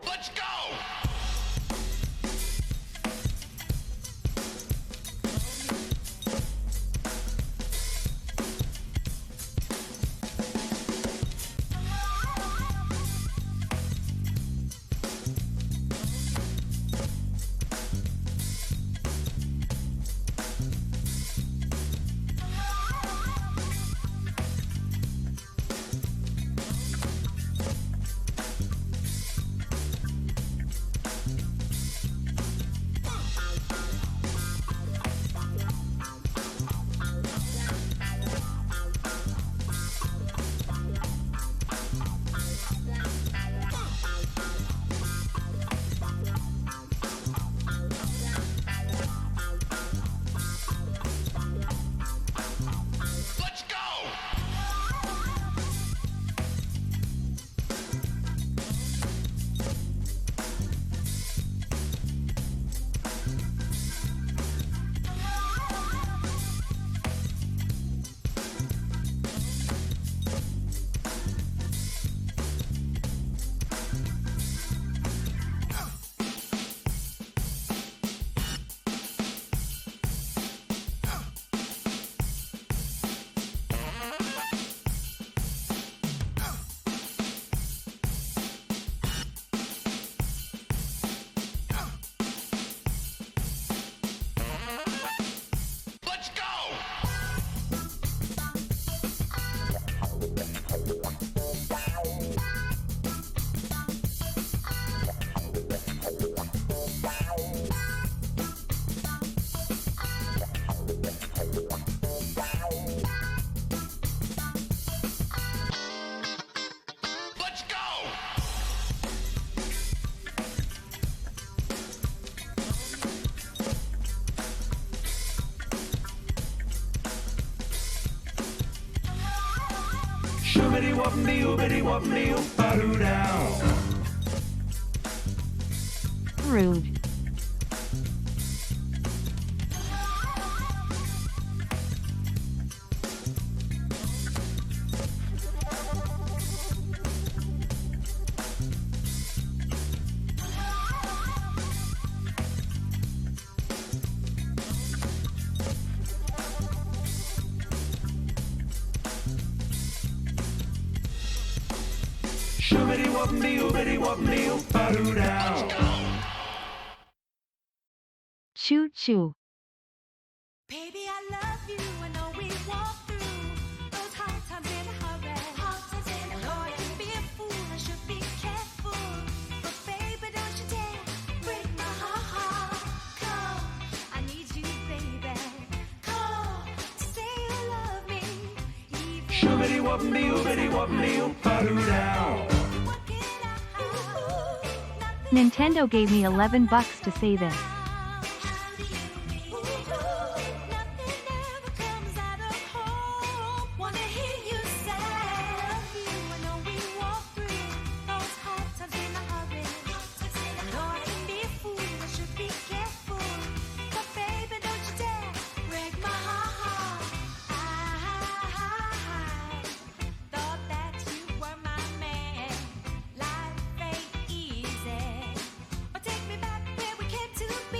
Let's go! Rude. Choo choo. Baby, I love you. I know we walked through those hard times in a hurry. I know I can be a fool. I should be careful. But baby, don't you dare break my heart. Come, I need you, baby. Come to say you love me. Nintendo gave me $11 to say this. To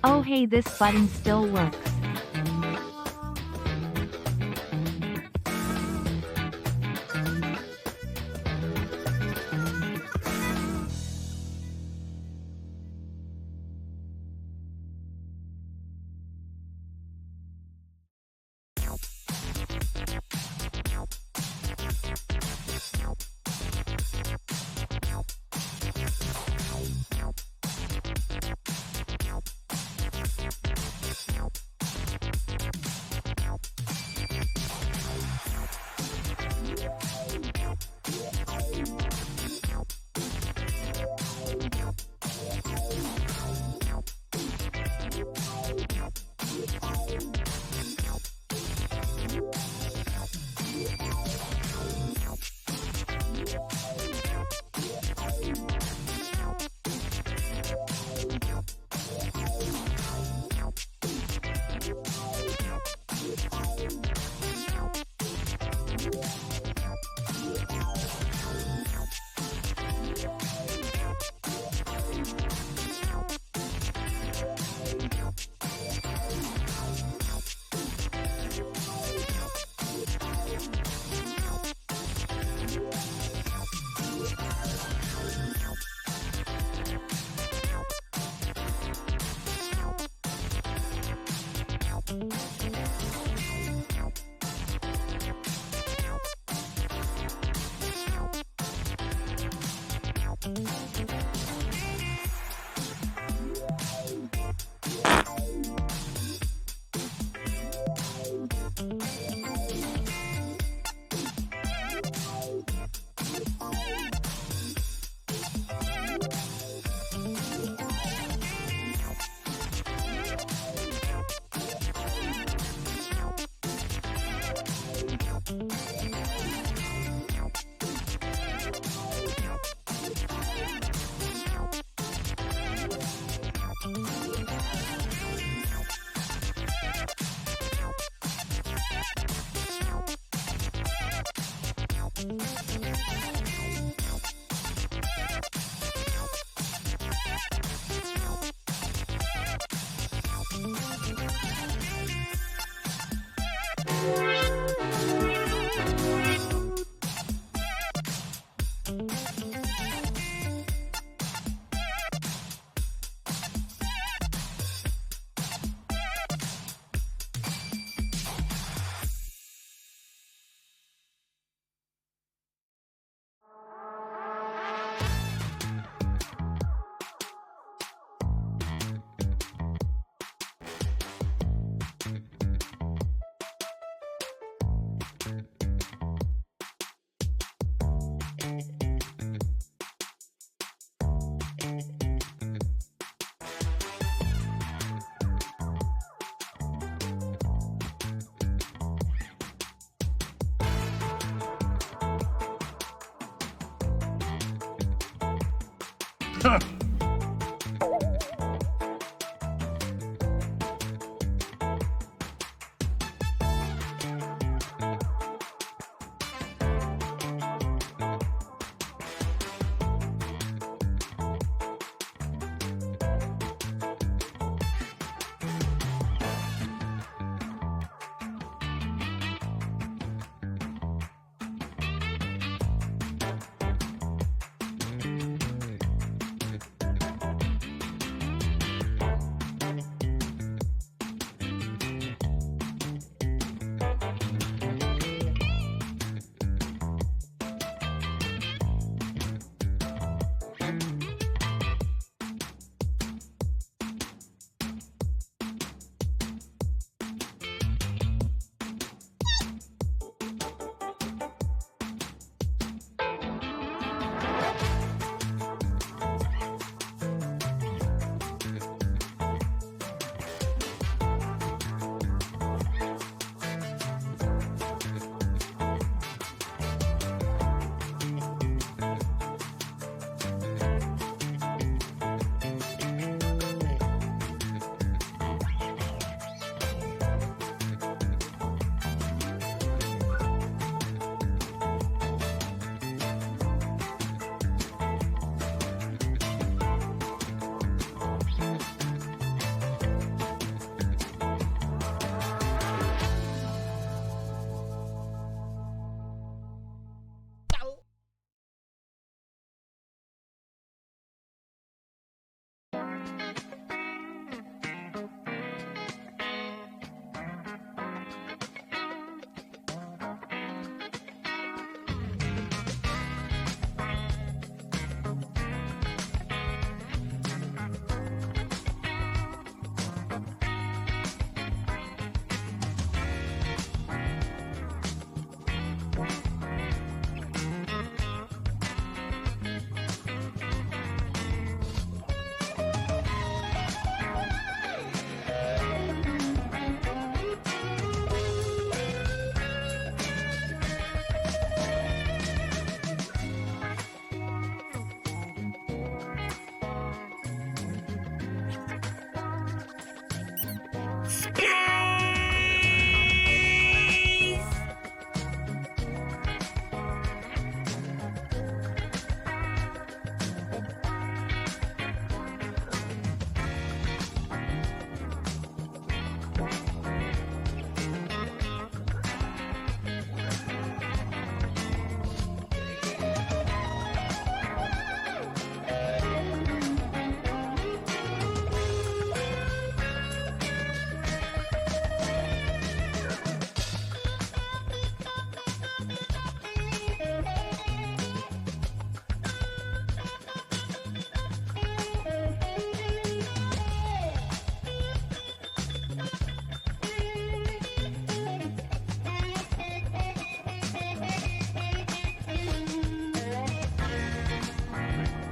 Oh hey, this button still works.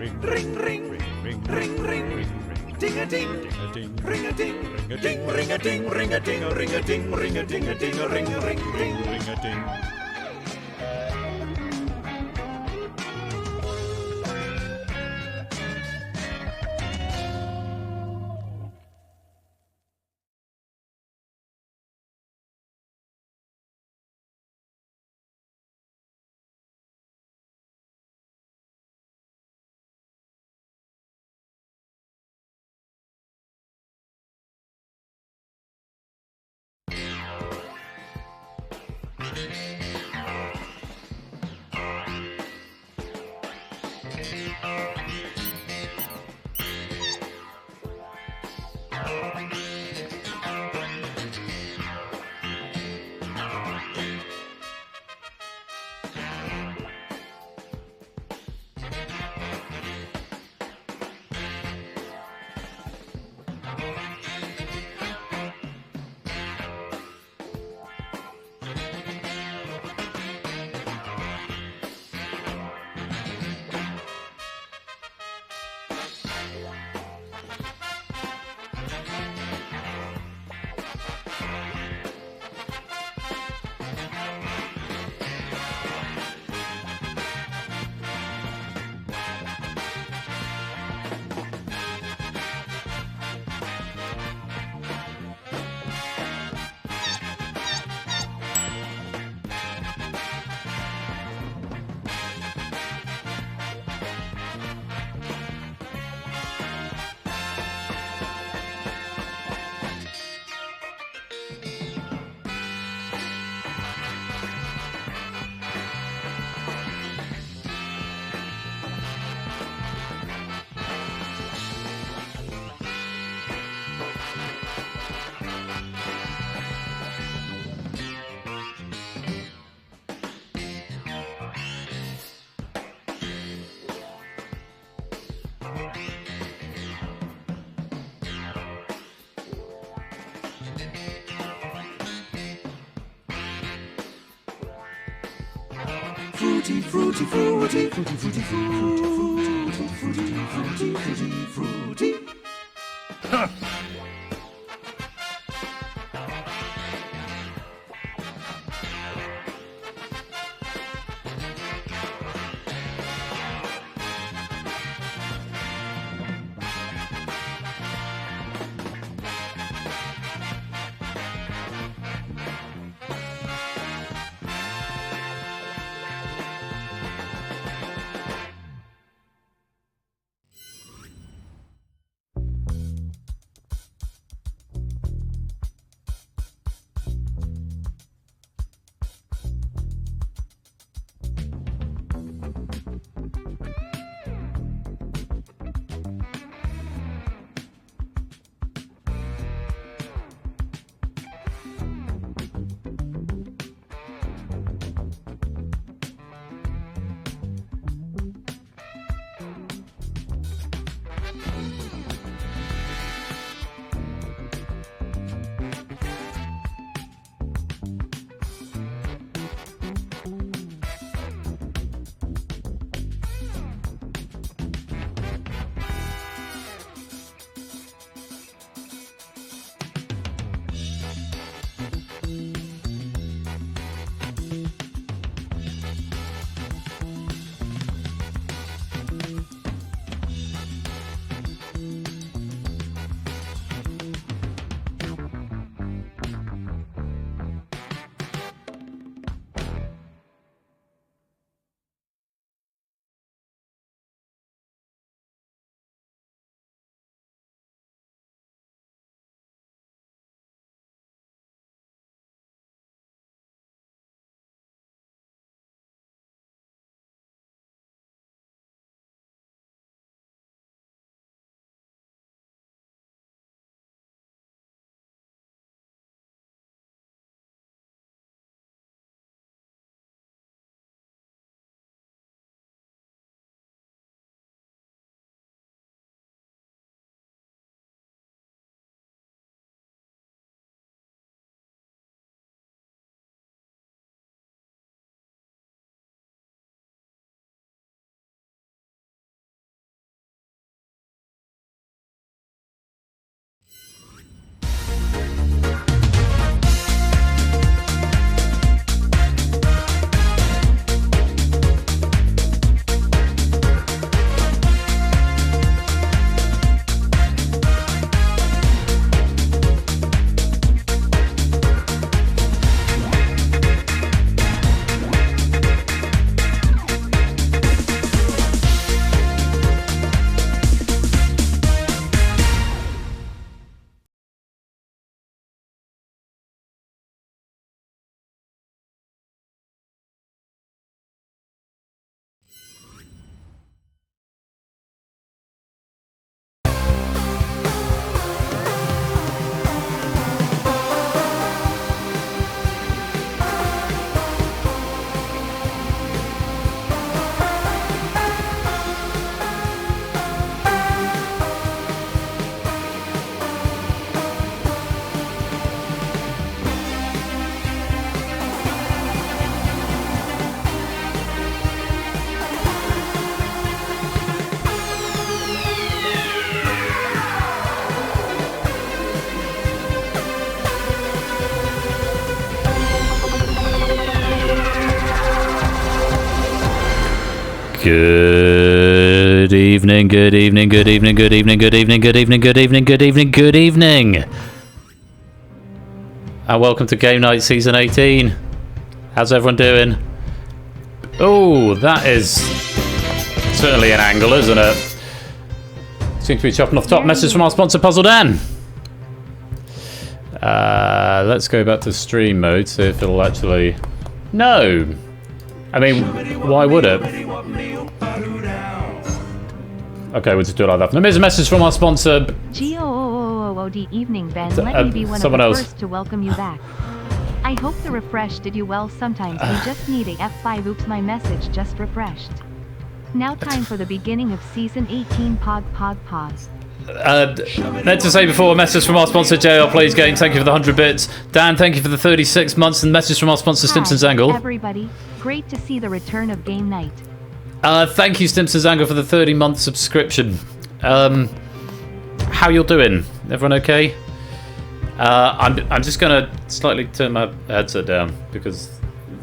Ring, ring, ring, ring, ding-a-ding, ring-a-ding, ring-a-ding, ring-a-ding, ring-a-ding, ring-a-ding, ring-a-ding, ring-a-ding, ring-a-ding. Fruity, fruity, fruity, fruity, fruity, fruity, fruity, fruity, fruity. Good evening, good evening, good evening, good evening, good evening, good evening, good evening, good evening, good evening. And welcome to Game Night Season 18. How's everyone doing? Oh, that is certainly an angle, isn't it? Seems to be chopping off top. Message from our sponsor, Puzzle Dan. Let's go back to stream mode, see if it'll actually... No! I mean, why would it? Okay, we'll just do it like that. Here's a message from our sponsor. G-O-O-O-O-O-D evening, Ben. Let me be one of the first to welcome you back. I hope the refresh did you well. Sometimes you just need a F5. Oops, my message just refreshed. Now time for the beginning of Season 18. Pause. Meant to say before, a message from our sponsor, JR Plays Games. Thank you for the 100 bits. Dan, thank you for the 36 months. And message from our sponsor, Stimson's Angle. Everybody, great to see the return of Game Night. Thank you, Stimson's Angle, for the 30-month subscription. How you're doing? Everyone okay? I'm just gonna slightly turn my headset down because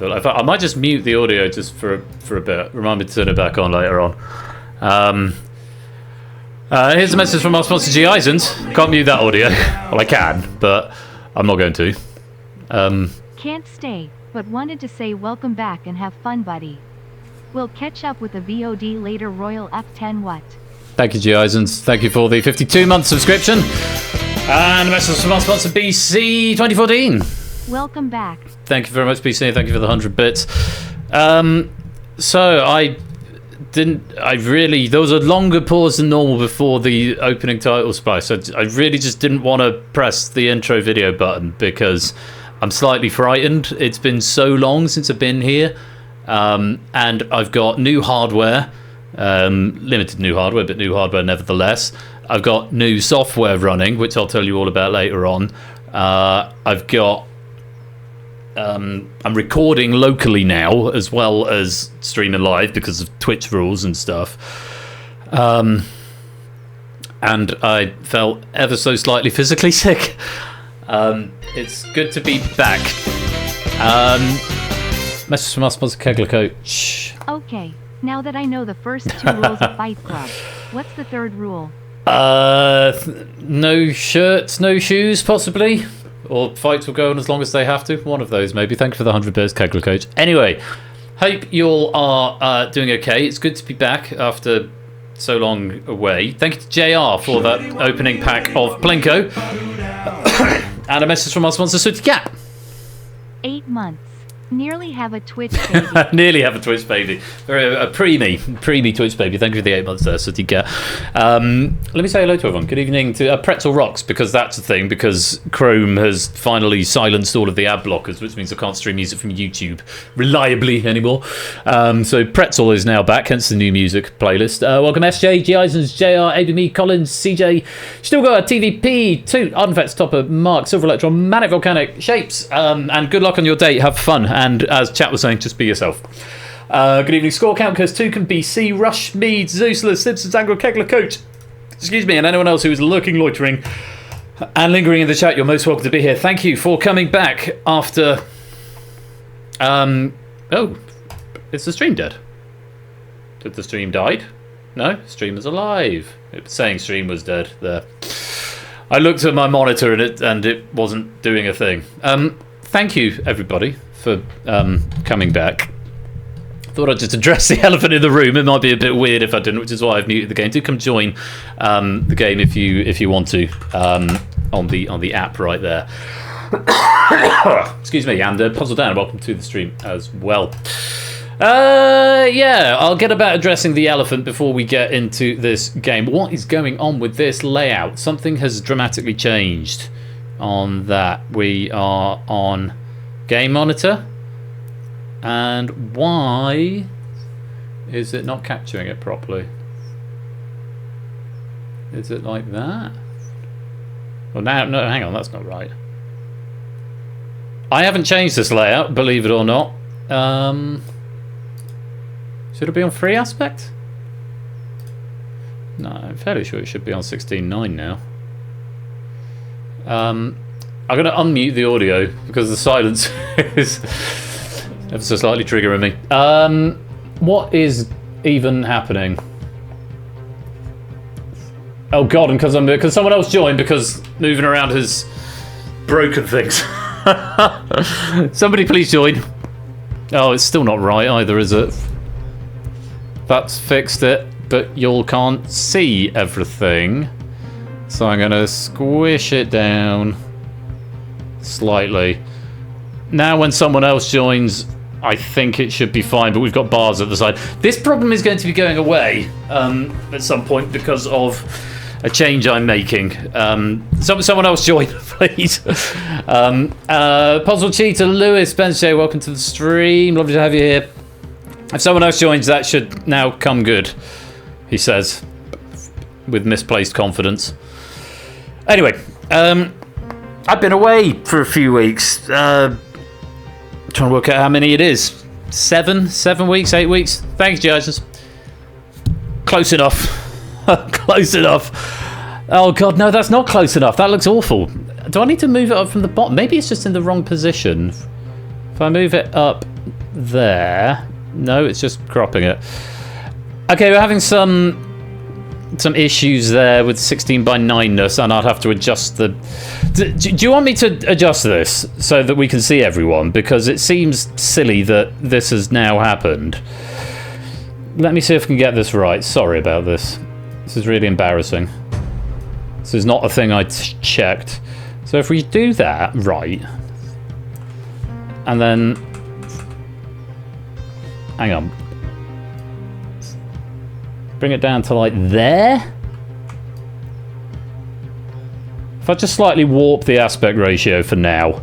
I might just mute the audio just for a bit. Remind me to turn it back on later on. Here's a message from our sponsor, G. Isons. Can't mute that audio. Well, I can, but I'm not going to. Can't stay, but wanted to say welcome back and have fun, buddy. We'll catch up with the VOD later. Royal F10 what? Thank you, G. Isons. Thank you for the 52-month subscription. And a message from our sponsor, BC 2014. Welcome back. Thank you very much, BC. Thank you for the 100 bits. So there was a longer pause than normal before the opening title splice. I really just didn't want to press the intro video button because I'm slightly frightened. It's been so long since I've been here. And I've got new hardware, limited new hardware, but new hardware nevertheless. I've got new software running, which I'll tell you all about later on. I've got... I'm recording locally now, as well as streaming live because of Twitch rules and stuff. And I felt ever so slightly physically sick. It's good to be back. Message from our sponsor, Kegler Coach. Okay, now that I know the first 2 rules of Fight Club, what's the 3rd rule? No shirts, no shoes, possibly. Or fights will go on as long as they have to. One of those, maybe. Thank you for the 100 bits, Kegler Coach. Anyway, hope you all are doing okay. It's good to be back after so long away. Thank you to JR for that opening pack of Plinko. And a message from our sponsor, Sooty Cat. 8 months. Nearly have a Twitch baby. Nearly have a Twitch baby. A preemie Twitch baby. Thank you for the 8 months there, Sooty Cat. Let me say hello to everyone. Good evening to Pretzel Rocks, because that's the thing, because Chrome has finally silenced all of the ad blockers, which means I can't stream music from YouTube reliably anymore. So Pretzel is now back, hence the new music playlist. Welcome SJ, G. Isons, JR, ABME, Collins, CJ, Still Got a TVP, Toot, Ardenfett's Topper, Mark, Silver Electron, Manic Volcanic, Shapes, and good luck on your date. Have fun. And as chat was saying, just be yourself. Good evening, Score Count, Curse Toucan, BC, Rush, Mead, Zeusless, Simpsons, Anglo, Kegler, Coach, excuse me, and anyone else who is lurking, loitering, and lingering in the chat. You're most welcome to be here. Thank you for coming back after. Oh, is the stream dead? Did the stream died? No, stream is alive. It was saying stream was dead there. I looked at my monitor and it wasn't doing a thing. Thank you, everybody, for coming back. Thought I'd just address the elephant in the room. It might be a bit weird if I didn't, which is why I've muted the game. Do come join the game if you want to on the app right there. Excuse me, and Puzzle Dan, welcome to the stream as well. Yeah, I'll get about addressing the elephant before we get into this game. What is going on with this layout? Something has dramatically changed on that. We are on game monitor, and why is it not capturing it properly? Is it like that? Well, now, no, hang on, that's not right. I haven't changed this layout, believe it or not. Should it be on free aspect? No, I'm fairly sure it should be on 16:9 now. I'm going to unmute the audio because the silence is ever so slightly triggering me. What is even happening? Oh god, and because someone else joined because moving around has broken things. Somebody please join. Oh, it's still not right either, is it? That's fixed it, but y'all can't see everything. So I'm gonna squish it down slightly. Now when someone else joins, I think it should be fine, but we've got bars at the side. This problem is going to be going away at some point because of a change I'm making. Someone else join, please. Puzzle Cheater, Lewis, Ben J, welcome to the stream. Lovely to have you here. If someone else joins, that should now come good, he says, with misplaced confidence. Anyway, I've been away for a few weeks. Trying to work out how many it is. 7 weeks, 8 weeks. Thanks, judges. Close enough. Close enough. Oh god, no, that's not close enough. That looks awful. Do I need to move it up from the bottom? Maybe it's just in the wrong position. If I move it up there. No, it's just cropping it. Okay, we're having some issues there with 16:9-ness, and I'll have to adjust the... Do you want me to adjust this so that we can see everyone? Because it seems silly that this has now happened. Let me see if I can get this right. Sorry about this. This is really embarrassing. This is not a thing I checked. So if we do that right, and then... Hang on. Bring it down to like there. If I just slightly warp the aspect ratio for now.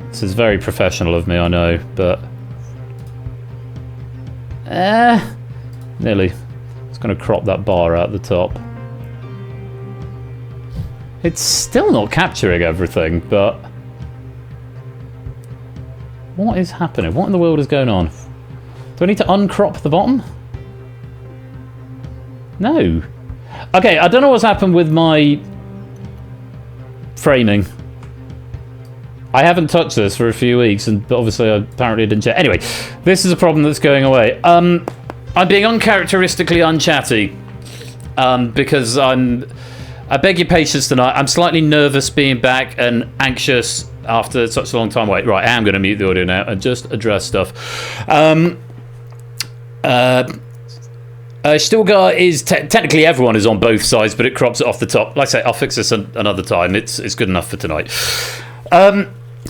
This is very professional of me, I know, but... Nearly. It's going to crop that bar out the top. It's still not capturing everything, but... What is happening? What in the world is going on? Do I need to uncrop the bottom? No. Okay, I don't know what's happened with my framing. I haven't touched this for a few weeks, and obviously I apparently didn't check. Anyway, this is a problem that's going away. I'm being uncharacteristically unchatty because I beg your patience tonight. I'm slightly nervous being back and anxious after such a long time away. Right, I am going to mute the audio now and just address stuff. Stilgar is technically everyone is on both sides, but it crops it off the top. Like I say, I'll fix this another time. It's good enough for tonight.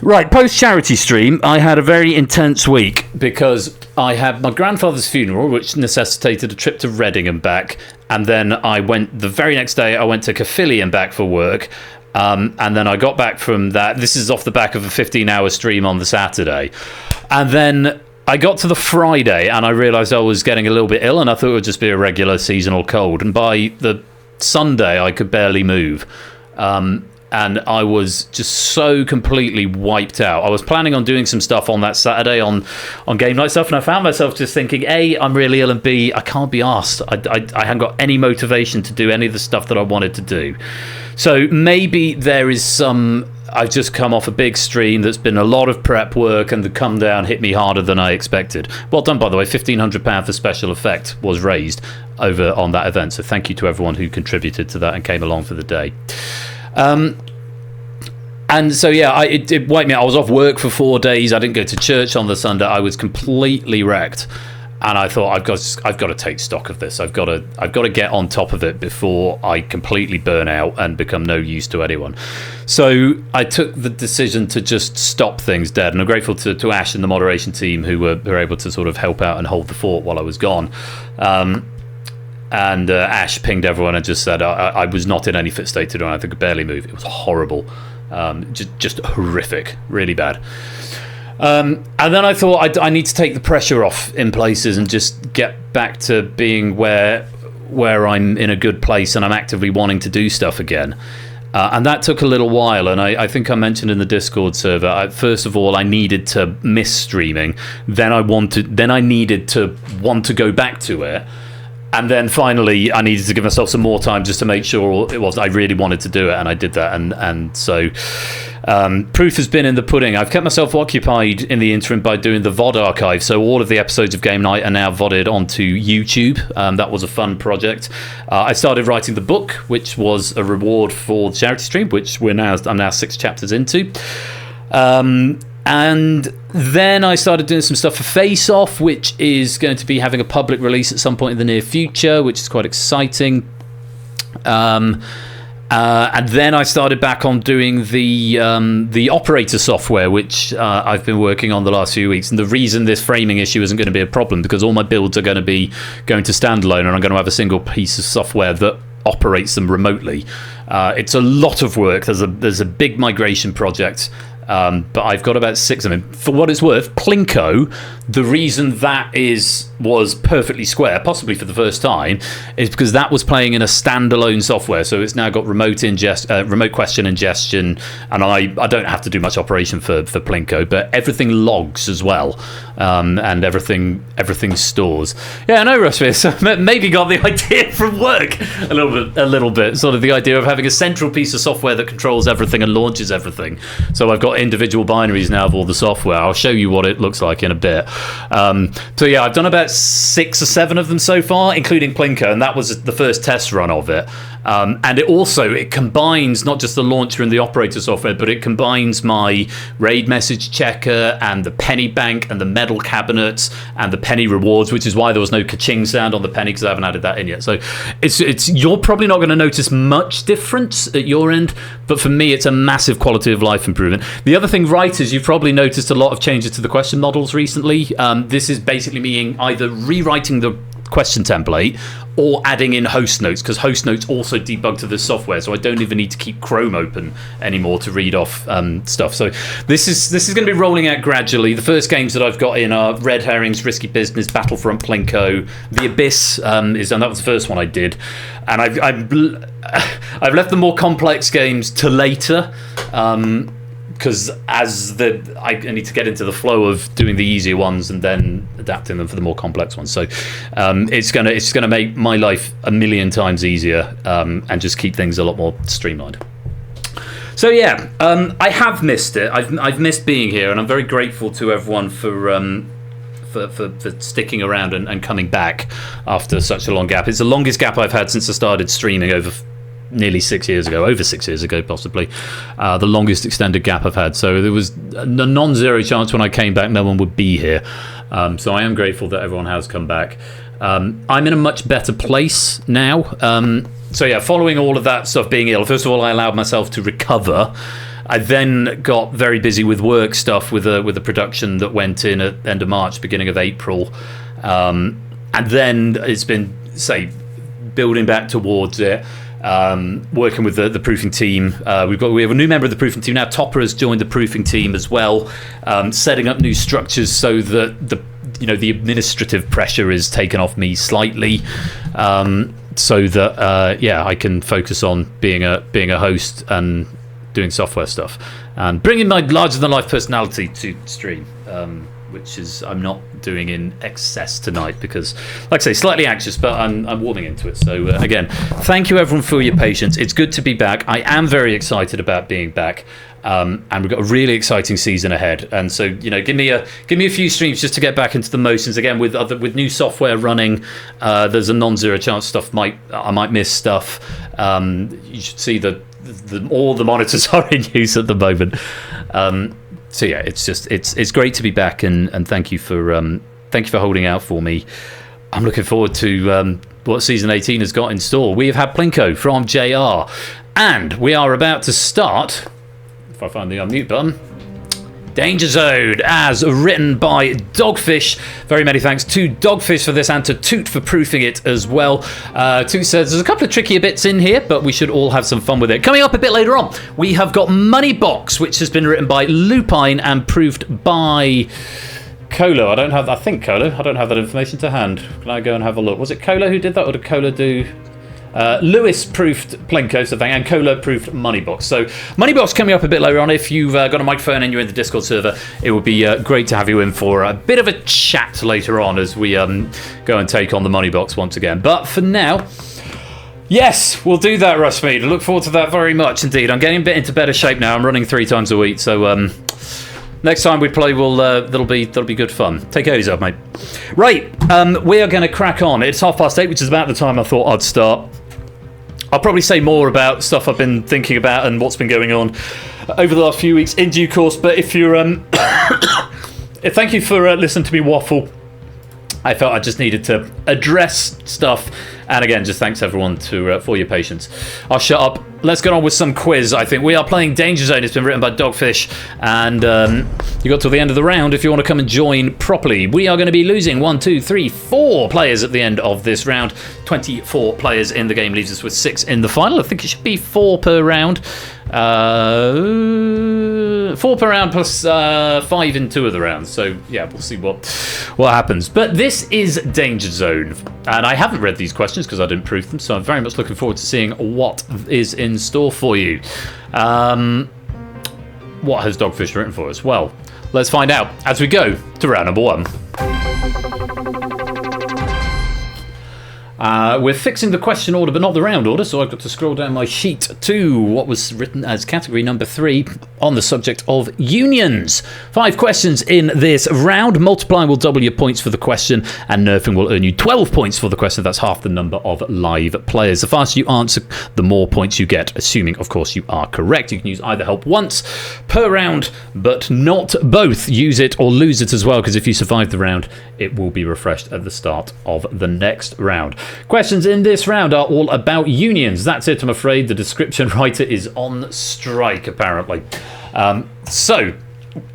Right, post-charity stream, I had a very intense week because I had my grandfather's funeral, which necessitated a trip to Reading and back, and then I went, the very next day, I went to Caerphilly and back for work, and then I got back from that. This is off the back of a 15-hour stream on the Saturday. And then I got to the Friday, and I realised I was getting a little bit ill, and I thought it would just be a regular seasonal cold, and by the Sunday, I could barely move. And I was just so completely wiped out. I was planning on doing some stuff on that Saturday on game night stuff, and I found myself just thinking, A, I'm really ill, and B, I can't be arsed. I haven't got any motivation to do any of the stuff that I wanted to do. So maybe there is some... I've just come off a big stream that's been a lot of prep work, and the come down hit me harder than I expected. Well done, by the way. £1,500 for special effect was raised over on that event, so thank you to everyone who contributed to that and came along for the day. And so yeah, it wiped me out. I was off work for 4 days. I didn't go to church on the Sunday. I was completely wrecked, and I thought I've got to take stock of this. I've got to get on top of it before I completely burn out and become no use to anyone. So I took the decision to just stop things dead, and I'm grateful to Ash and the moderation team who were able to sort of help out and hold the fort while I was gone. And Ash pinged everyone and just said I was not in any fit state to do anything. I could barely move. It was horrible. Just horrific, really bad. And then I thought I need to take the pressure off in places and just get back to being where I'm in a good place and I'm actively wanting to do stuff again. And that took a little while, and I think I mentioned in the Discord server, first of all, I needed to miss streaming. Then I needed to want to go back to it. And then finally, I needed to give myself some more time just to make sure it was I really wanted to do it, and I did that. And so proof has been in the pudding. I've kept myself occupied in the interim by doing the VOD archive. So all of the episodes of Game Night are now VODed onto YouTube. That was a fun project. I started writing the book, which was a reward for the charity stream, which I'm now 6 chapters into. And then I started doing some stuff for Face Off, which is going to be having a public release at some point in the near future, which is quite exciting. And then I started back on doing the operator software, which I've been working on the last few weeks. And the reason this framing issue isn't going to be a problem, because all my builds are going to be going to standalone, and I'm going to have a single piece of software that operates them remotely. It's a lot of work. There's a big migration project. But I've got about 6 of them. For what it's worth, Plinko, the reason that was perfectly square, possibly for the first time, is because that was playing in a standalone software. So it's now got remote question ingestion, and I don't have to do much operation for Plinko, but everything logs as well, and everything stores. Yeah, I know, Rushmere. So maybe got the idea from work a little bit. Sort of the idea of having a central piece of software that controls everything and launches everything. So I've got individual binaries now of all the software. I'll show you what it looks like in a bit. So yeah, I've done about 6 or 7 of them so far, including Plinko, and that was the first test run of it. And it combines not just the launcher and the operator software, but it combines my RAID message checker and the penny bank and the medal cabinets and the penny rewards, which is why there was no ka-ching sound on the penny, because I haven't added that in yet. So it's you're probably not going to notice much difference at your end, but for me it's a massive quality of life improvement. The other thing, writers, you've probably noticed a lot of changes to the question models recently. This is basically meaning either rewriting the question template or adding in host notes, because host notes also debug to the software, so I don't even need to keep Chrome open anymore to read off stuff. So this is going to be rolling out gradually. The first games that I've got in are Red Herrings, Risky Business, Battlefront, Plinko, The Abyss is done. That was the first one I did, and I've left the more complex games to later. Because I need to get into the flow of doing the easier ones and then adapting them for the more complex ones. So it's gonna make my life a million times easier, and just keep things a lot more streamlined. So yeah, I have missed it. I've missed being here, and I'm very grateful to everyone for sticking around and coming back after such a long gap. It's the longest gap I've had since I started streaming over 6 years ago, possibly. The longest extended gap I've had. So there was a non-zero chance when I came back no one would be here. So I am grateful that everyone has come back. I'm in a much better place now. So yeah, following all of that stuff, being ill, first of all, I allowed myself to recover. I then got very busy with work stuff, with a production that went in at the end of March, beginning of April. And then it's been, building back towards it. Working with the proofing team. We have a new member of the proofing team now. Topper has joined the proofing team as well, setting up new structures so that the administrative pressure is taken off me slightly, so that I can focus on being a host and doing software stuff and bringing my larger than life personality to stream, which is I'm not doing in excess tonight because, like I say, slightly anxious, but I'm warming into it. So again, thank you everyone for your patience. It's good to be back. I am very excited about being back, and we've got a really exciting season ahead. And so give me a few streams just to get back into the motions again with new software running. There's a non-zero chance I might miss stuff. You should see all the monitors are in use at the moment. So yeah, it's great to be back, and thank you for holding out for me. I'm looking forward to what season 18 has got in store. We have had Plinko from JR, and we are about to start, if I find the unmute button, DangerZone, as written by Dogfish. Very many thanks to Dogfish for this, and to Toot for proofing it as well. Toot says there's a couple of trickier bits in here, but we should all have some fun with it. Coming up a bit later on, we have got Moneybox, which has been written by Lupine and proofed by Colo. I don't have that information to hand. Can I go and have a look? Was it Colo who did that, or did Colo do... Lewis proofed Plinko, so and Cola proofed Moneybox. So Moneybox coming up a bit later on. If you've got a microphone and you're in the Discord server, it would be great to have you in for a bit of a chat later on as we go and take on the Moneybox once again. But for now, yes, we'll do that, Russmead. I look forward to that very much indeed. I'm getting a bit into better shape now. I'm running 3 times a week, so next time we play, that'll be good fun. Take care of yourself, mate. Right, we are going to crack on. It's 8:30, which is about the time I thought I'd start. I'll probably say more about stuff I've been thinking about and what's been going on over the last few weeks in due course. But if you're, thank you for listening to me waffle. I felt I just needed to address stuff, and again, just thanks everyone for your patience. I'll shut up. Let's get on with some quiz. I think we are playing DangerZone. It's been written by Dogfish, and you got till the end of the round if you want to come and join properly. We are going to be losing 4 players at the end of this round. 24 players in the game leaves us with 6 in the final. I think it should be 4 per round. 4 per round plus 5 in 2 of the rounds. So yeah, we'll see what happens. But this is DangerZone, and I haven't read these questions because I didn't proof them. So I'm very much looking forward to seeing what is in store for you. What has Dogfish written for us? Well, let's find out as we go to round number 1. We're fixing the question order, but not the round order, so I've got to scroll down my sheet to what was written as category number 3 on the subject of unions. 5 questions in this round. Multiplying will double your points for the question, and nerfing will earn you 12 points for the question. That's half the number of live players. The faster you answer, the more points you get, assuming, of course, you are correct. You can use either help once per round, but not both. Use it or lose it as well, because if you survive the round, it will be refreshed at the start of the next round. Questions in this round are all about unions. That's it, I'm afraid. The description writer is on strike, apparently. So,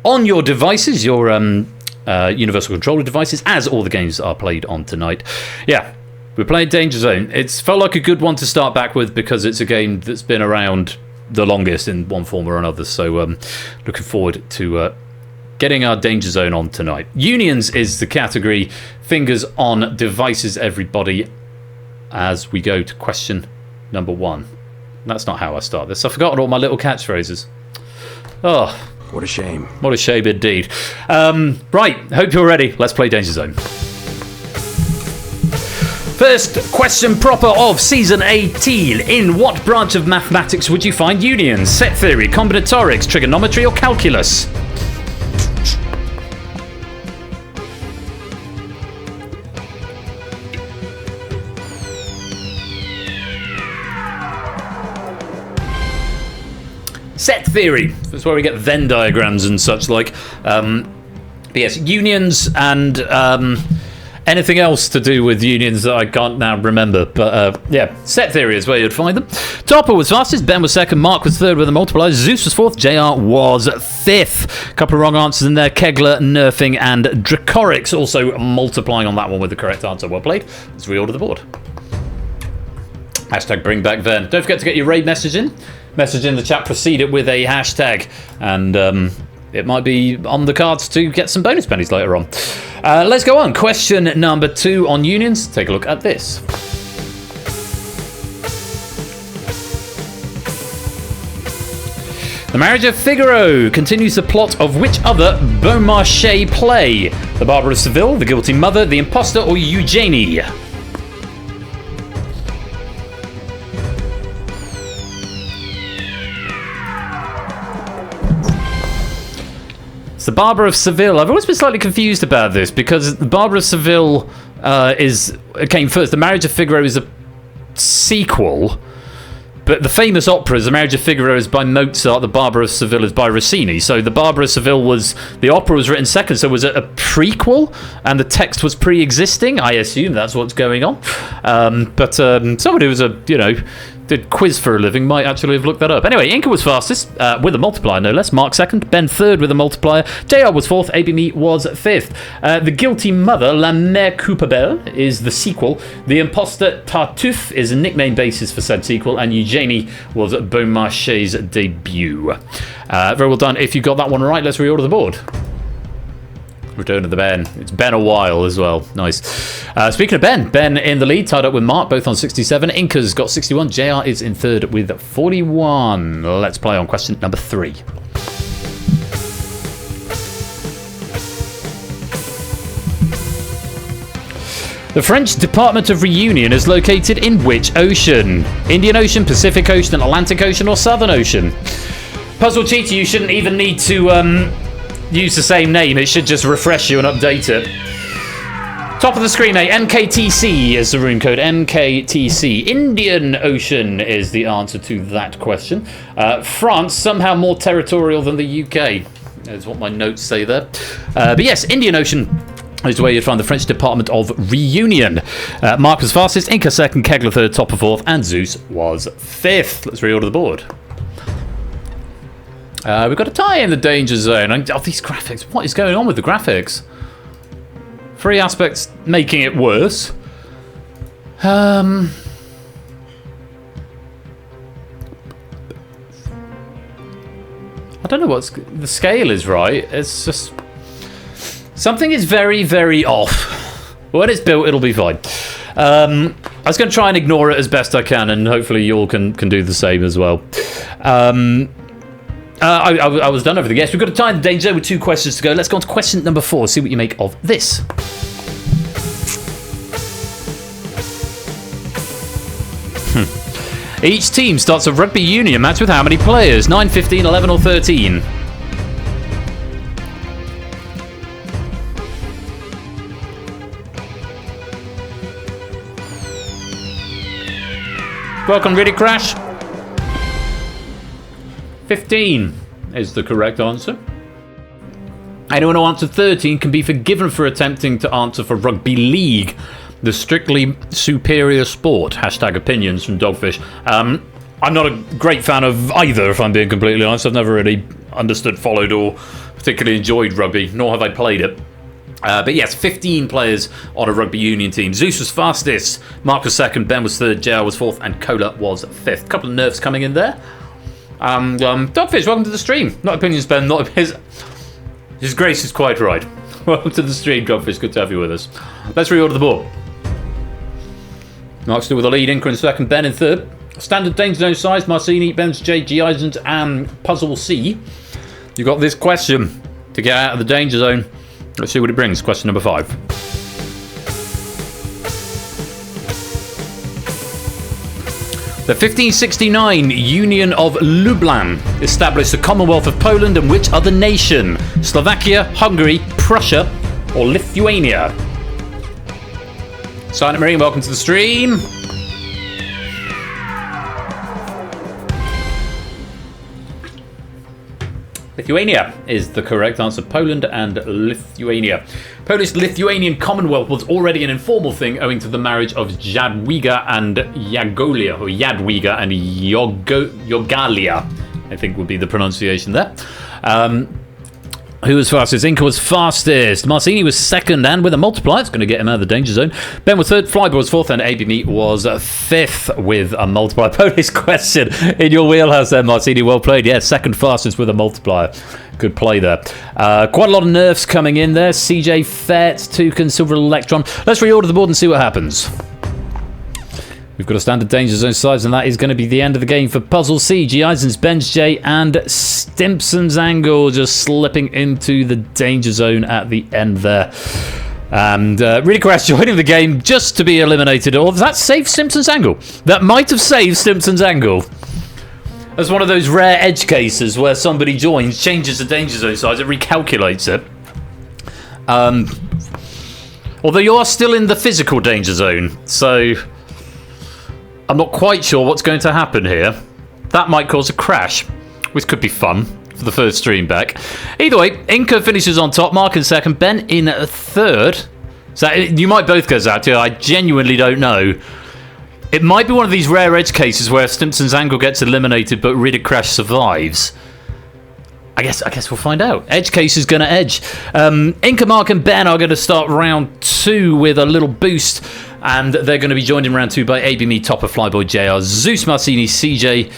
on your devices, your universal controller devices, as all the games are played on tonight, yeah, we're playing DangerZone. It's felt like a good one to start back with because it's a game that's been around the longest in one form or another. So, looking forward to getting our DangerZone on tonight. Unions is the category. Fingers on devices, everybody, as we go to question number 1. That's not how I start this. I've forgotten all my little catchphrases. Oh, What a shame. what a shame indeed. Right, hope you're ready. Let's play DangerZone. First question proper of season 18. In what branch of mathematics would you find unions? Set theory, combinatorics, trigonometry, or calculus? Set theory. That's where we get Venn diagrams and such like. But yes, unions and anything else to do with unions that I can't now remember. But yeah, set theory is where you'd find them. Topper was fastest, Ben was second, Mark was third with a multiplier, Zeus was fourth, JR was fifth. Couple of wrong answers in there. Kegler, nerfing, and Dracorix also multiplying on that one with the correct answer. Well played. Let's reorder the board. Hashtag bring back Vern. Don't forget to get your raid message in. Message in the chat, proceed it with a hashtag, and it might be on the cards to get some bonus pennies later on. Let's go on. Question number 2 on unions. Take a look at this. The Marriage of Figaro continues the plot of which other Beaumarchais play? The Barber of Seville, The Guilty Mother, The Imposter, or Eugenie? It's the Barber of Seville. I've always been slightly confused about this because the Barber of Seville came first. The Marriage of Figaro is a sequel, but the famous operas, The Marriage of Figaro is by Mozart, The Barber of Seville is by Rossini. So the Barber of Seville the opera was written second, so was it a prequel and the text was pre-existing? I assume that's what's going on. But somebody who's did quiz for a living might actually have looked that up. Anyway, Inca was fastest with a multiplier, no less. Mark second, Ben third with a multiplier. JR was fourth, ABME was fifth. The Guilty Mother, La Mère Coupable, is the sequel. The Imposter, Tartuffe, is a nickname basis for said sequel, and Eugenie was Beaumarchais' debut. Very well done. If you got that one right, let's reorder the board. Return of the Ben. It's been a while as well. Nice. Speaking of Ben in the lead, tied up with Mark, both on 67. Inca's got 61. JR is in third with 41. Let's play on question number 3. The French Department of Reunion is located in which ocean? Indian Ocean, Pacific Ocean, Atlantic Ocean, or Southern Ocean? Puzzle cheater, you shouldn't even need to use the same name. It should just refresh you and update it. Top of the screen, mate. MKTC is the room code. MKTC. Indian Ocean is the answer to that question. France, somehow more territorial than the UK. Is what my notes say there. But yes, Indian Ocean is where you'd find the French Department of Reunion. Mark was fastest, Inca second, Kegler third, Topper fourth, and Zeus was fifth. Let's reorder the board. We've got a tie in the danger zone. Oh, these graphics. What is going on with the graphics? 3 aspects making it worse. I don't know what's... The scale is right. It's just... Something is very, very off. When it's built, it'll be fine. I was going to try and ignore it as best I can, and hopefully you all can do the same as well. I was done over the guess. We've got a tie in the danger zone with 2 questions to go. Let's go on to question number 4. See what you make of this. Each team starts a rugby union match with how many players? 9, 15, 11, or 13? Welcome, Really Crash. 15 is the correct answer. Anyone who answered 13 can be forgiven for attempting to answer for rugby league, the strictly superior sport. Hashtag opinions from Dogfish. I'm not a great fan of either, if I'm being completely honest. I've never really understood, followed, or particularly enjoyed rugby, nor have I played it. But yes, 15 players on a rugby union team. Zeus was fastest, Mark was second, Ben was third, JR was fourth, and Cola was fifth. Couple of nerfs coming in there. Dogfish, welcome to the stream. Not opinions, Ben, not his grace is quite right. Welcome to the stream, Dogfish. Good to have you with us. Let's reorder the board. Mark's still with the lead, Inca in second, Ben in third. Standard danger zone size, Marcini, Ben's J, G. Eisens, and Puzzle C. You got this question to get out of the danger zone. Let's see what it brings. Question number 5. The 1569 Union of Lublin established the Commonwealth of Poland and which other nation? Slovakia, Hungary, Prussia, or Lithuania? Silent Marine, welcome to the stream. Lithuania is the correct answer. Poland and Lithuania. Polish-Lithuanian Commonwealth was already an informal thing owing to the marriage of Jadwiga and Jagolia, or Jadwiga and Jogalia, I think would be the pronunciation there. Who was fastest? Inca was fastest. Marcini was second, and with a multiplier, it's going to get him out of the danger zone. Ben was third, Flyboy was fourth, and AB was fifth with a multiplier. Polish question in your wheelhouse there, Marcini. Well played. Yeah, second fastest with a multiplier. Good play there. Quite a lot of nerfs coming in there. CJ Fett, Toucan, Silver Electron. Let's reorder the board and see what happens. We've got a standard danger zone size, and that is going to be the end of the game for Puzzle C, G. Eisens, Ben's J, and Stimpson's Angle just slipping into the danger zone at the end there. And Really Crash joining the game just to be eliminated. Or that saved Stimpson's Angle. That might have saved Stimpson's Angle. That's one of those rare edge cases where somebody joins, changes the danger zone size, it recalculates it. Although you are still in the physical danger zone, so I'm not quite sure what's going to happen here. That might cause a crash, which could be fun for the first stream back. Either way, Inca finishes on top, Mark in second, Ben in third. So you might both go out here. I genuinely don't know. It might be one of these rare edge cases where Stimpson's Angle gets eliminated, but Really Crash survives. I guess we'll find out. Edge case is going to edge. Inca, Mark, and Ben are going to start round 2 with a little boost, and they're going to be joined in round 2 by AB Me, Topper, Flyboy, JR, Zeus, Marcini, CJ,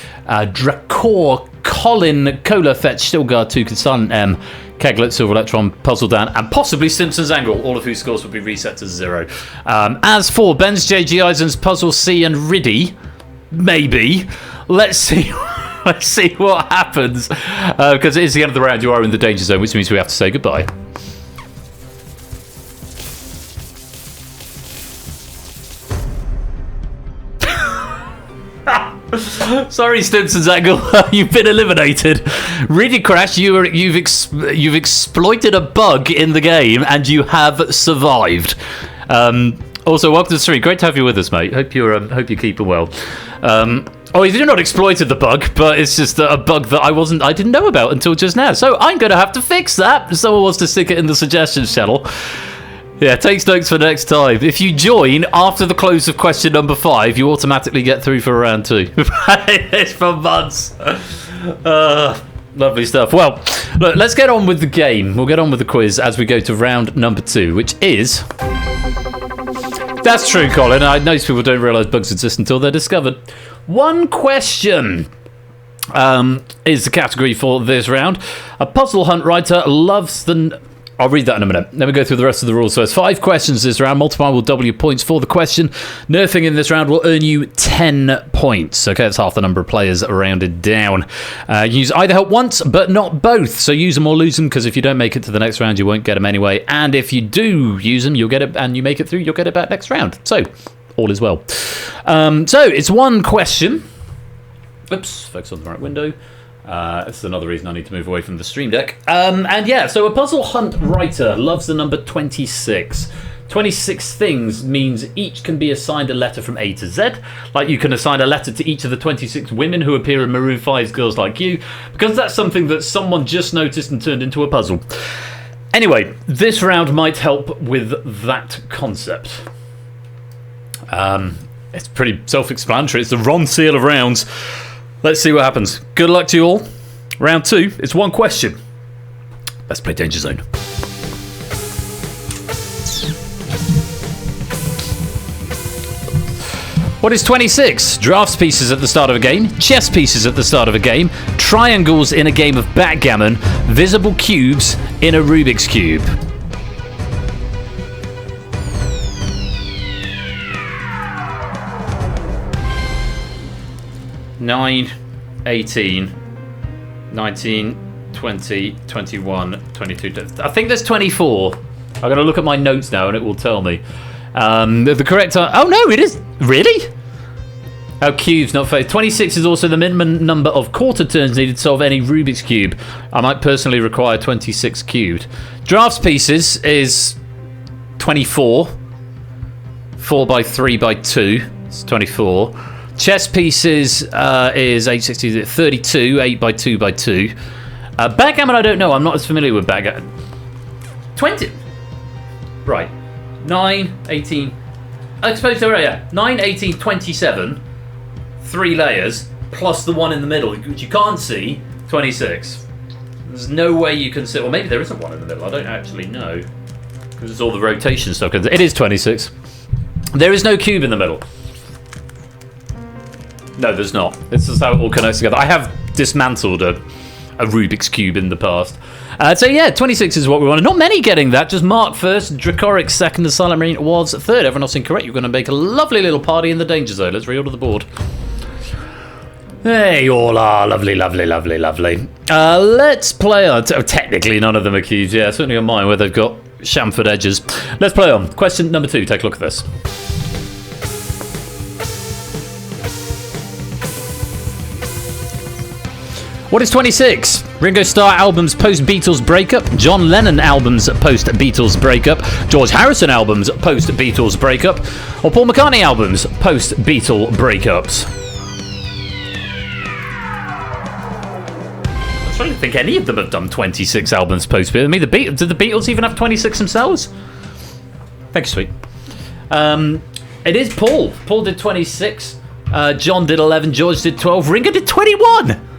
Dracor, Colin, Cola, Fetch, Stilgar, Toucan, Silent M, Keglet, Silver Electron, Puzzle Dan, and possibly Simpson's Angle, all of whose scores would be reset to 0. As for Ben's, JG Eisen's, Puzzle C, and Riddy, maybe. Let's see. Let's see what happens. Because it is the end of the round. You are in the danger zone, which means we have to say goodbye. Sorry, Stimson's Angle, you've been eliminated. Really, Crash, you've exploited a bug in the game and you have survived. Also, welcome to the stream. Great to have you with us, mate. Hope you're keeping well. Oh, you've not exploited the bug, but it's just a bug that I didn't know about until just now. So I'm going to have to fix that. If someone wants to stick it in the suggestions channel. Yeah, takes notes for next time. If you join after the close of question number 5, you automatically get through for round 2. It's for months. Lovely stuff. Well, look, let's get on with the game. We'll get on with the quiz as we go to round number 2, which is... That's true, Colin. Most people don't realise bugs exist until they're discovered. One question is the category for this round. A puzzle hunt writer loves the... I'll read that in a minute. Then we go through the rest of the rules. So it's 5 questions this round. Multiply will double your points for the question. Nerfing in this round will earn you 10 points. Okay, that's half the number of players rounded down. Use either help once, but not both. So use them or lose them, because if you don't make it to the next round, you won't get them anyway. And if you do use them, you'll get it, and you make it through, you'll get it back next round. So all is well. So it's one question. Oops, focus on the right window. This is another reason I need to move away from the stream deck. And yeah, so a puzzle hunt writer loves the number 26. 26 things means each can be assigned a letter from A to Z. Like you can assign a letter to each of the 26 women who appear in Maroon 5's Girls Like You, because that's something that someone just noticed and turned into a puzzle. Anyway, this round might help with that concept. It's pretty self-explanatory. It's the Ron Seal of rounds. Let's see what happens. Good luck to you all. Round 2, it's one question. Let's play Danger Zone. What is 26? Drafts pieces at the start of a game, chess pieces at the start of a game, triangles in a game of backgammon, visible cubes in a Rubik's Cube. Nine, 18, 19, 20, 21, 22. I think there's 24. I'm going to look at my notes now and it will tell me. The correct answer... Oh, no, it is... Really? Oh, cubes, not face. 26 is also the minimum number of quarter turns needed to solve any Rubik's Cube. I might personally require 26 cubed. Drafts pieces is 24. 4 by 3 by 2. It's 24. Chess pieces is 860, 32, 8 by 2 by 2. Backgammon, I don't know. I'm not as familiar with backgammon. 20. Right. 9, 18. I suppose they're right, yeah. 9, 18, 27. 3 layers, plus the one in the middle, which you can't see, 26. There's no way you can see... Well, maybe there isn't one in the middle. I don't actually know. Because it's all the rotation stuff. It is 26. There is no cube in the middle. No, there's not. This is how it all connects together. I have dismantled a Rubik's Cube in the past. So yeah, 26 is what we wanted. Not many getting that. Just Mark first, Dracoric second, and Silent Marine was third. Everyone else incorrect. You're going to make a lovely little party in the danger zone. Let's reorder the board. There you all are. Lovely, lovely, lovely, lovely. Let's play on. Technically, none of them are cubes. Yeah, certainly on mine where they've got chamfered edges. Let's play on. Question number 2. Take a look at this. What is 26? Ringo Starr albums post-Beatles breakup, John Lennon albums post-Beatles breakup, George Harrison albums post-Beatles breakup, or Paul McCartney albums post-Beatle breakups? I don't think any of them have done 26 albums post-Beatles. I mean, did the Beatles even have 26 themselves? Thank you, sweet. It is Paul. Paul did 26. John did 11. George did 12. Ringo did 21.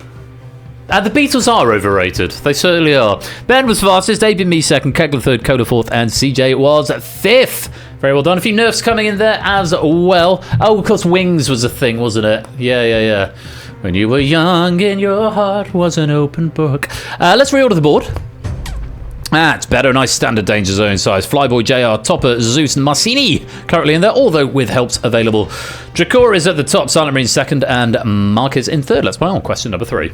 The Beatles are overrated. They certainly are. Ben was fastest, Abe and me second, Kegler third, Coda fourth, and CJ was fifth. Very well done. A few nerfs coming in there as well. Oh, of course, Wings was a thing, wasn't it? Yeah. When you were young and your heart was an open book. Let's reorder the board. That's better. Nice standard danger zone size. Flyboy, JR, Topper, Zeus, and Marcini currently in there, although with helps available. Drakor is at the top, Silent Marine second, and Mark is in third. Let's play on question number 3.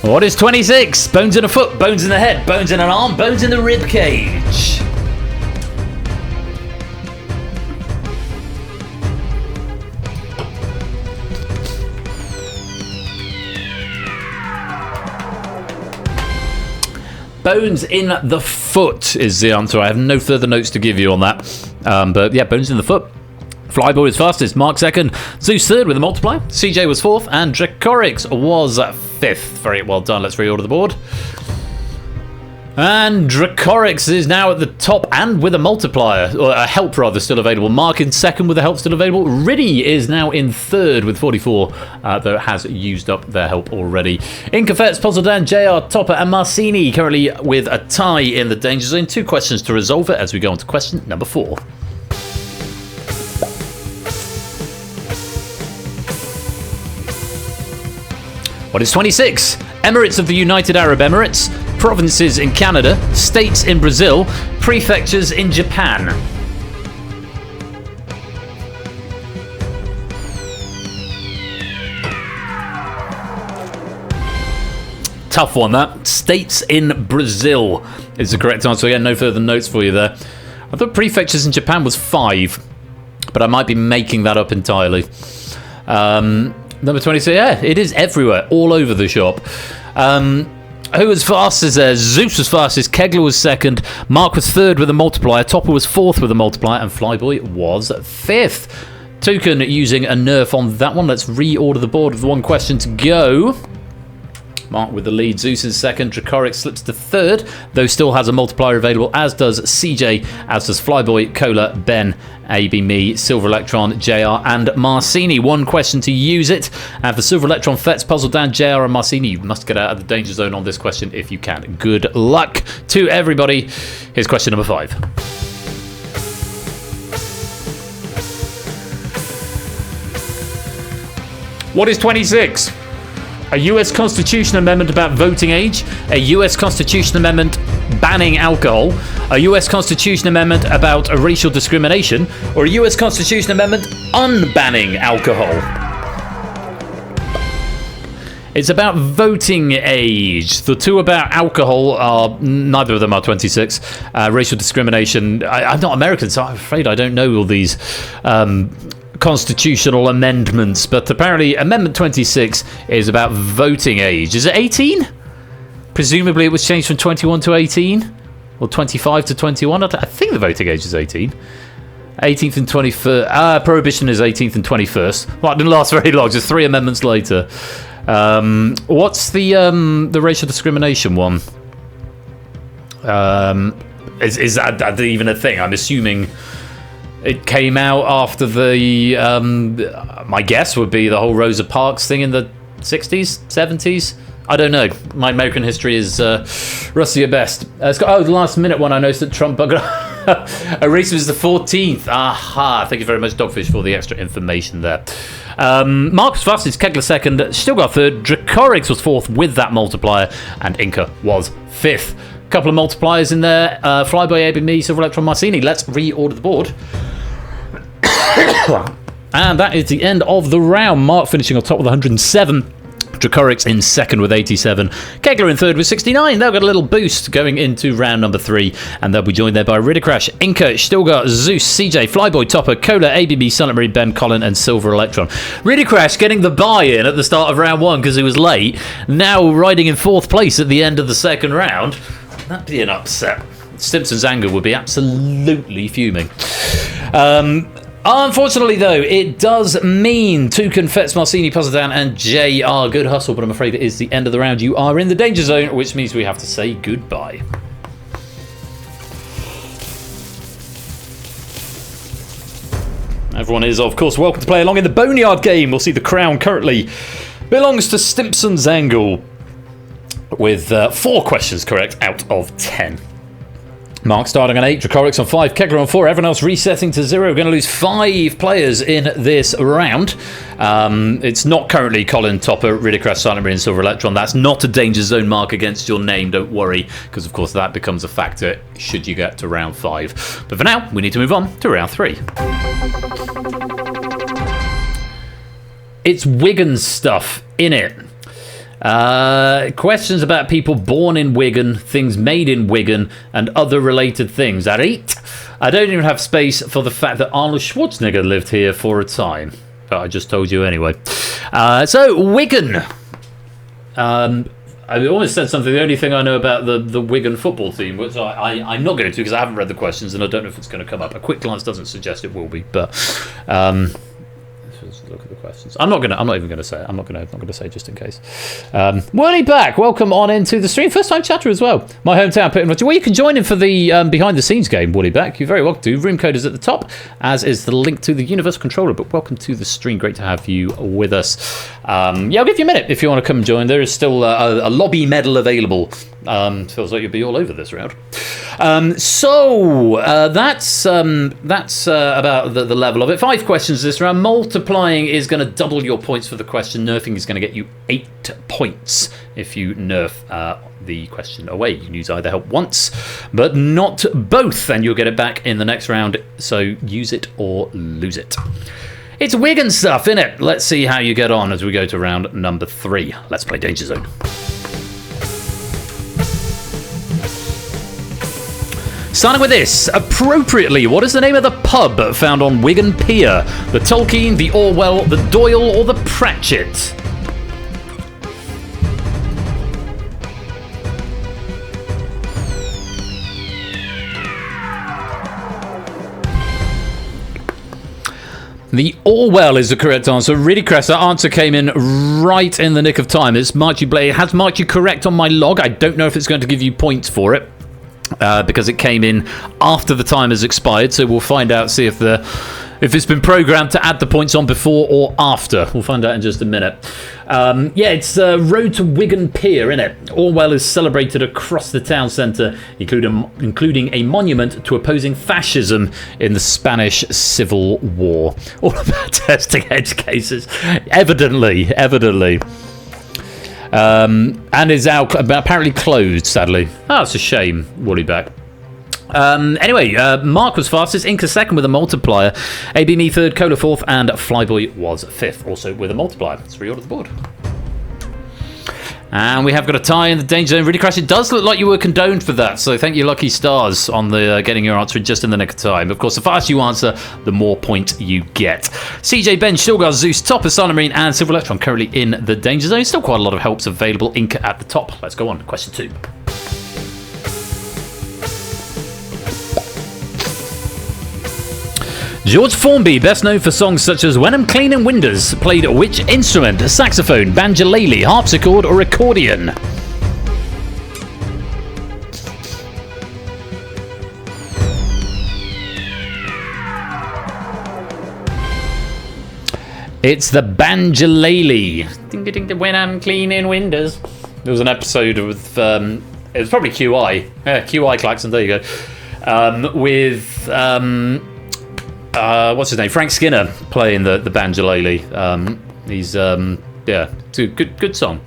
What is 26? Bones in a foot, bones in the head, bones in an arm, bones in the rib cage. Bones in the foot is the answer. I have no further notes to give you on that. But yeah, bones in the foot. Flyboy is fastest, Mark second, Zeus third with a multiplier, CJ was fourth, and Dracorix was fifth. Very well done. Let's reorder the board. And Dracorix is now at the top and with a multiplier, or a help rather, still available. Mark in second with a help still available. Riddy is now in third with 44, though it has used up their help already. Inkafets, Puzzledan, JR, Topper, and Marcini currently with a tie in the danger zone. 2 questions to resolve it as we go on to question number 4. What is 26? Emirates of the United Arab Emirates, provinces in Canada, states in Brazil, prefectures in Japan. Tough one, that. States in Brazil is the correct answer. Again, no further notes for you there. I thought prefectures in Japan was 5, but I might be making that up entirely. Number 26, yeah, it is everywhere, all over the shop. Who was fastest there? Zeus was fastest, Kegler was second, Mark was third with a multiplier, Topper was fourth with a multiplier, and Flyboy was fifth. Toucan using a nerf on that one. Let's reorder the board with 1 question to go. Mark with the lead, Zeus in second, Dracorix slips to third, though still has a multiplier available, as does CJ, as does Flyboy, Cola, Ben, AB, me, Silver Electron, JR, and Marcini. 1 question to use it. And for Silver Electron, Fets, Puzzle Dan, JR, and Marcini, you must get out of the danger zone on this question if you can. Good luck to everybody. Here's question number 5. What is 26? A US Constitution amendment about voting age, a US Constitution amendment banning alcohol, a US Constitution amendment about racial discrimination, or a US Constitution amendment unbanning alcohol. It's about voting age. The 2 about alcohol are, neither of them are 26. Racial discrimination, I'm not American, so I'm afraid I don't know all these constitutional amendments, but apparently Amendment 26 is about voting age. Is it 18? Presumably it was changed from 21 to 18, or 25 to 21. I think the voting age is 18. 18th and 21st. Prohibition is 18th and 21st. Well, it didn't last very long, just 3 amendments later. What's the racial discrimination one? Is that even a thing? I'm assuming it came out after the, my guess would be the whole Rosa Parks thing in the 60s, 70s. I don't know. My American history is rusty at best. It's got, the last minute one I noticed that Trump a race was the 14th. Aha, thank you very much, Dogfish, for the extra information there. Mark was fastest, Kegler second, still got third, Dracorix was fourth with that multiplier, and Inca was fifth. Couple of multipliers in there. Flyboy, AB, me, Silver Electron, Marcini. Let's reorder the board. And that is the end of the round. Mark finishing on top with 107. Dracorix in second with 87. Kegler in third with 69. They'll get a little boost going into round number 3. And they'll be joined there by Riddercrash, Inca, Stilgar, Zeus, CJ, Flyboy, Topper, Cola, ABB, Silent Marie, Ben, Colin, and Silver Electron. Riddercrash getting the buy-in at the start of round 1 because he was late. Now riding in 4th place at the end of the second round. That'd be an upset. Stimpson's anger would be absolutely fuming. Unfortunately, though, it does mean Toucan, Fets, Marcini, Puzzledan, and JR. Good hustle, but I'm afraid it is the end of the round. You are in the danger zone, which means we have to say goodbye. Everyone is, of course, welcome to play along in the Boneyard game. We'll see the crown currently belongs to Stimpson's Angle with 4 questions correct out of 10. Mark starting on 8, Dracorix on 5, Kegler on 4, everyone else resetting to 0. We're going to lose 5 players in this round. It's not currently Colin, Topper, Ridicrash, Silent Marine, Silver Electron. That's not a Danger Zone mark against your name, don't worry, because of course that becomes a factor should you get to round 5. But for now, we need to move on to round 3. It's Wigan stuff, innit? Questions about people born in Wigan, things made in Wigan, and other related things. At 8, I don't even have space for the fact that Arnold Schwarzenegger lived here for a time. But I just told you anyway. So, Wigan. I almost said something, the only thing I know about the Wigan football team, which I'm not going to because I haven't read the questions and I don't know if it's going to come up. A quick glance doesn't suggest it will be, but... let's look at the questions. I'm not even gonna say it. I'm not gonna say just in case. Whirly back, welcome on into the stream. First time chatter as well. My hometown put in. Well, you can join in for the behind the scenes game, Whirly back. You're very welcome to. Room code is at the top, as is the link to the Universal Controller. But welcome to the stream. Great to have you with us. Yeah, I'll give you a minute if you want to come and join. There is still a lobby medal available. Feels like you'll be all over this round. So that's about the level of it. 5 questions this round. Multiplying is going to double your points for the question. Nerfing is going to get you 8 points if you nerf the question away. You can use either help once, but not both, and you'll get it back in the next round. So use it or lose it. It's Wigan stuff, innit? Let's see how you get on as we go to round number 3. Let's play Danger Zone. Starting with this, appropriately, what is the name of the pub found on Wigan Pier? The Tolkien, the Orwell, the Doyle, or the Pratchett? The Orwell is the correct answer. Really, Cress, that answer came in right in the nick of time. It has marked you correct on my log. I don't know if it's going to give you points for it. Because it came in after the time has expired, so we'll find out, see if it's been programmed to add the points on before or after. We'll find out in just a minute. Yeah, it's Road to Wigan Pier, innit? Orwell is celebrated across the town centre, including a monument to opposing fascism in the Spanish Civil War. All about testing edge cases, evidently. And is now apparently closed, sadly. Oh, it's a shame, Woollyback. Anyway, Mark was fastest, Inca second with a multiplier, AB me third, Cola fourth, and Flyboy was fifth, also with a multiplier. Let's reorder the board. And we have got a tie in the Danger Zone. Really Crash, it does look like you were condoned for that, so thank you, Lucky Stars, on the getting your answer just in the nick of time. Of course, the faster you answer, the more points you get. CJ, Ben, Stilgar, Zeus, Topper, Silent Marine, and Silver Electron currently in the Danger Zone. Still quite a lot of helps available. Inca at the top. Let's go on. Question 2. George Formby, best known for songs such as When I'm Cleaning Windows, played which instrument? Saxophone, banjolele, harpsichord, or accordion? It's the banjolele. Ding ding ding. When I'm cleaning windows. There was an episode with it was probably QI. Yeah, QI Klaxon. There you go. With what's his name? Frank Skinner playing the banjolele. He's yeah, it's a good song.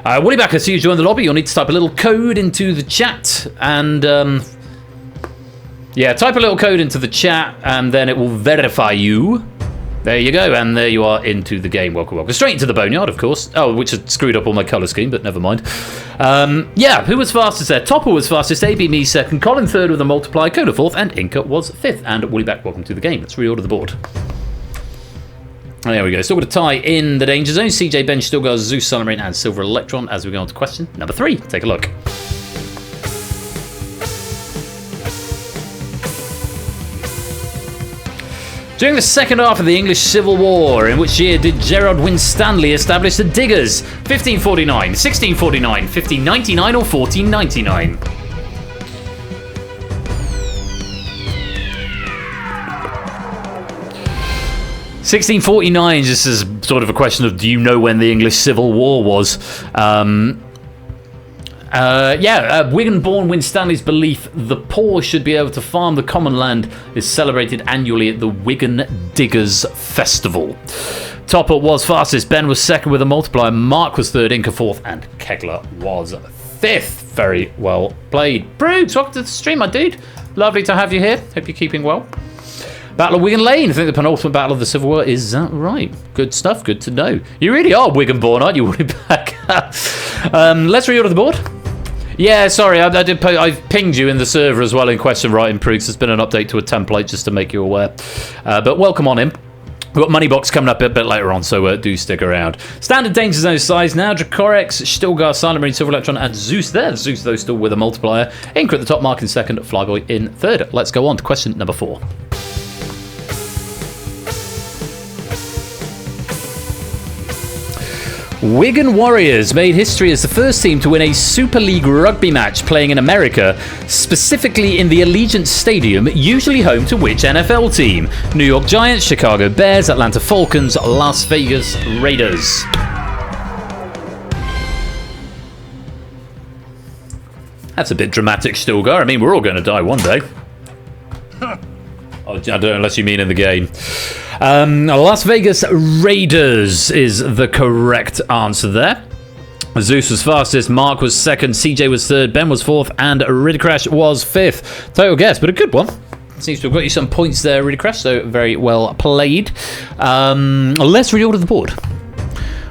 Woollyback, I see you join the lobby. You'll need to type a little code into the chat, and yeah, type a little code into the chat, and then it will verify you. There you go, and there you are into the game. Welcome. Straight into the boneyard, of course. Oh, which had screwed up all my colour scheme, but never mind. Yeah, who was fastest there? Topper was fastest, AB me second, Colin third with a multiplier, Coda fourth, and Inca was fifth. And Woollyback, welcome to the game. Let's reorder the board. There we go. Still got a tie in the Danger Zone. CJ, Ben, Stilgar, Zeus, Silent Marine, and Silver Electron as we go on to question number 3. Take a look. During the second half of the English Civil War, in which year did Gerard Winstanley establish the Diggers? 1549, 1649, 1599, or 1499? $1649, this is sort of a question of do you know when the English Civil War was? Wigan-born Winstanley's belief the poor should be able to farm the common land is celebrated annually at the Wigan Diggers Festival. Topper was fastest, Ben was second with a multiplier, Mark was third, Inca fourth, and Kegler was fifth. Very well played. Brooks, welcome to the stream, my dude. Lovely to have you here. Hope you're keeping well. Battle of Wigan Lane. I think the penultimate battle of the Civil War is right. Good stuff. Good to know. You really are Wigan-born, aren't you? Way back. Let's reorder the board. Yeah, sorry, I pinged you in the server as well in question writing, Prooks. There's been an update to a template just to make you aware. But welcome on in. We've got Moneybox coming up a bit later on, so do stick around. Standard Danger Zone size now. Dracorex, Stilgar, Silent Marine, Silver Electron, and Zeus there. Zeus, though, still with a multiplier. Inca at the top, Mark in second, Flyboy in third. Let's go on to question number 4. Wigan Warriors made history as the first team to win a Super League rugby match playing in America, specifically in the Allegiant Stadium, usually home to which NFL team? New York Giants, Chicago Bears, Atlanta Falcons, Las Vegas Raiders. That's a bit dramatic, Stilgar. I mean, we're all going to die one day. I don't know, unless you mean in the game. Las Vegas Raiders is the correct answer there. Zeus was fastest, Mark was second, CJ was third, Ben was fourth, and Ridicrash was fifth. Total guess, but a good one. Seems to have got you some points there, Ridicrash, so very well played. Let's reorder the board.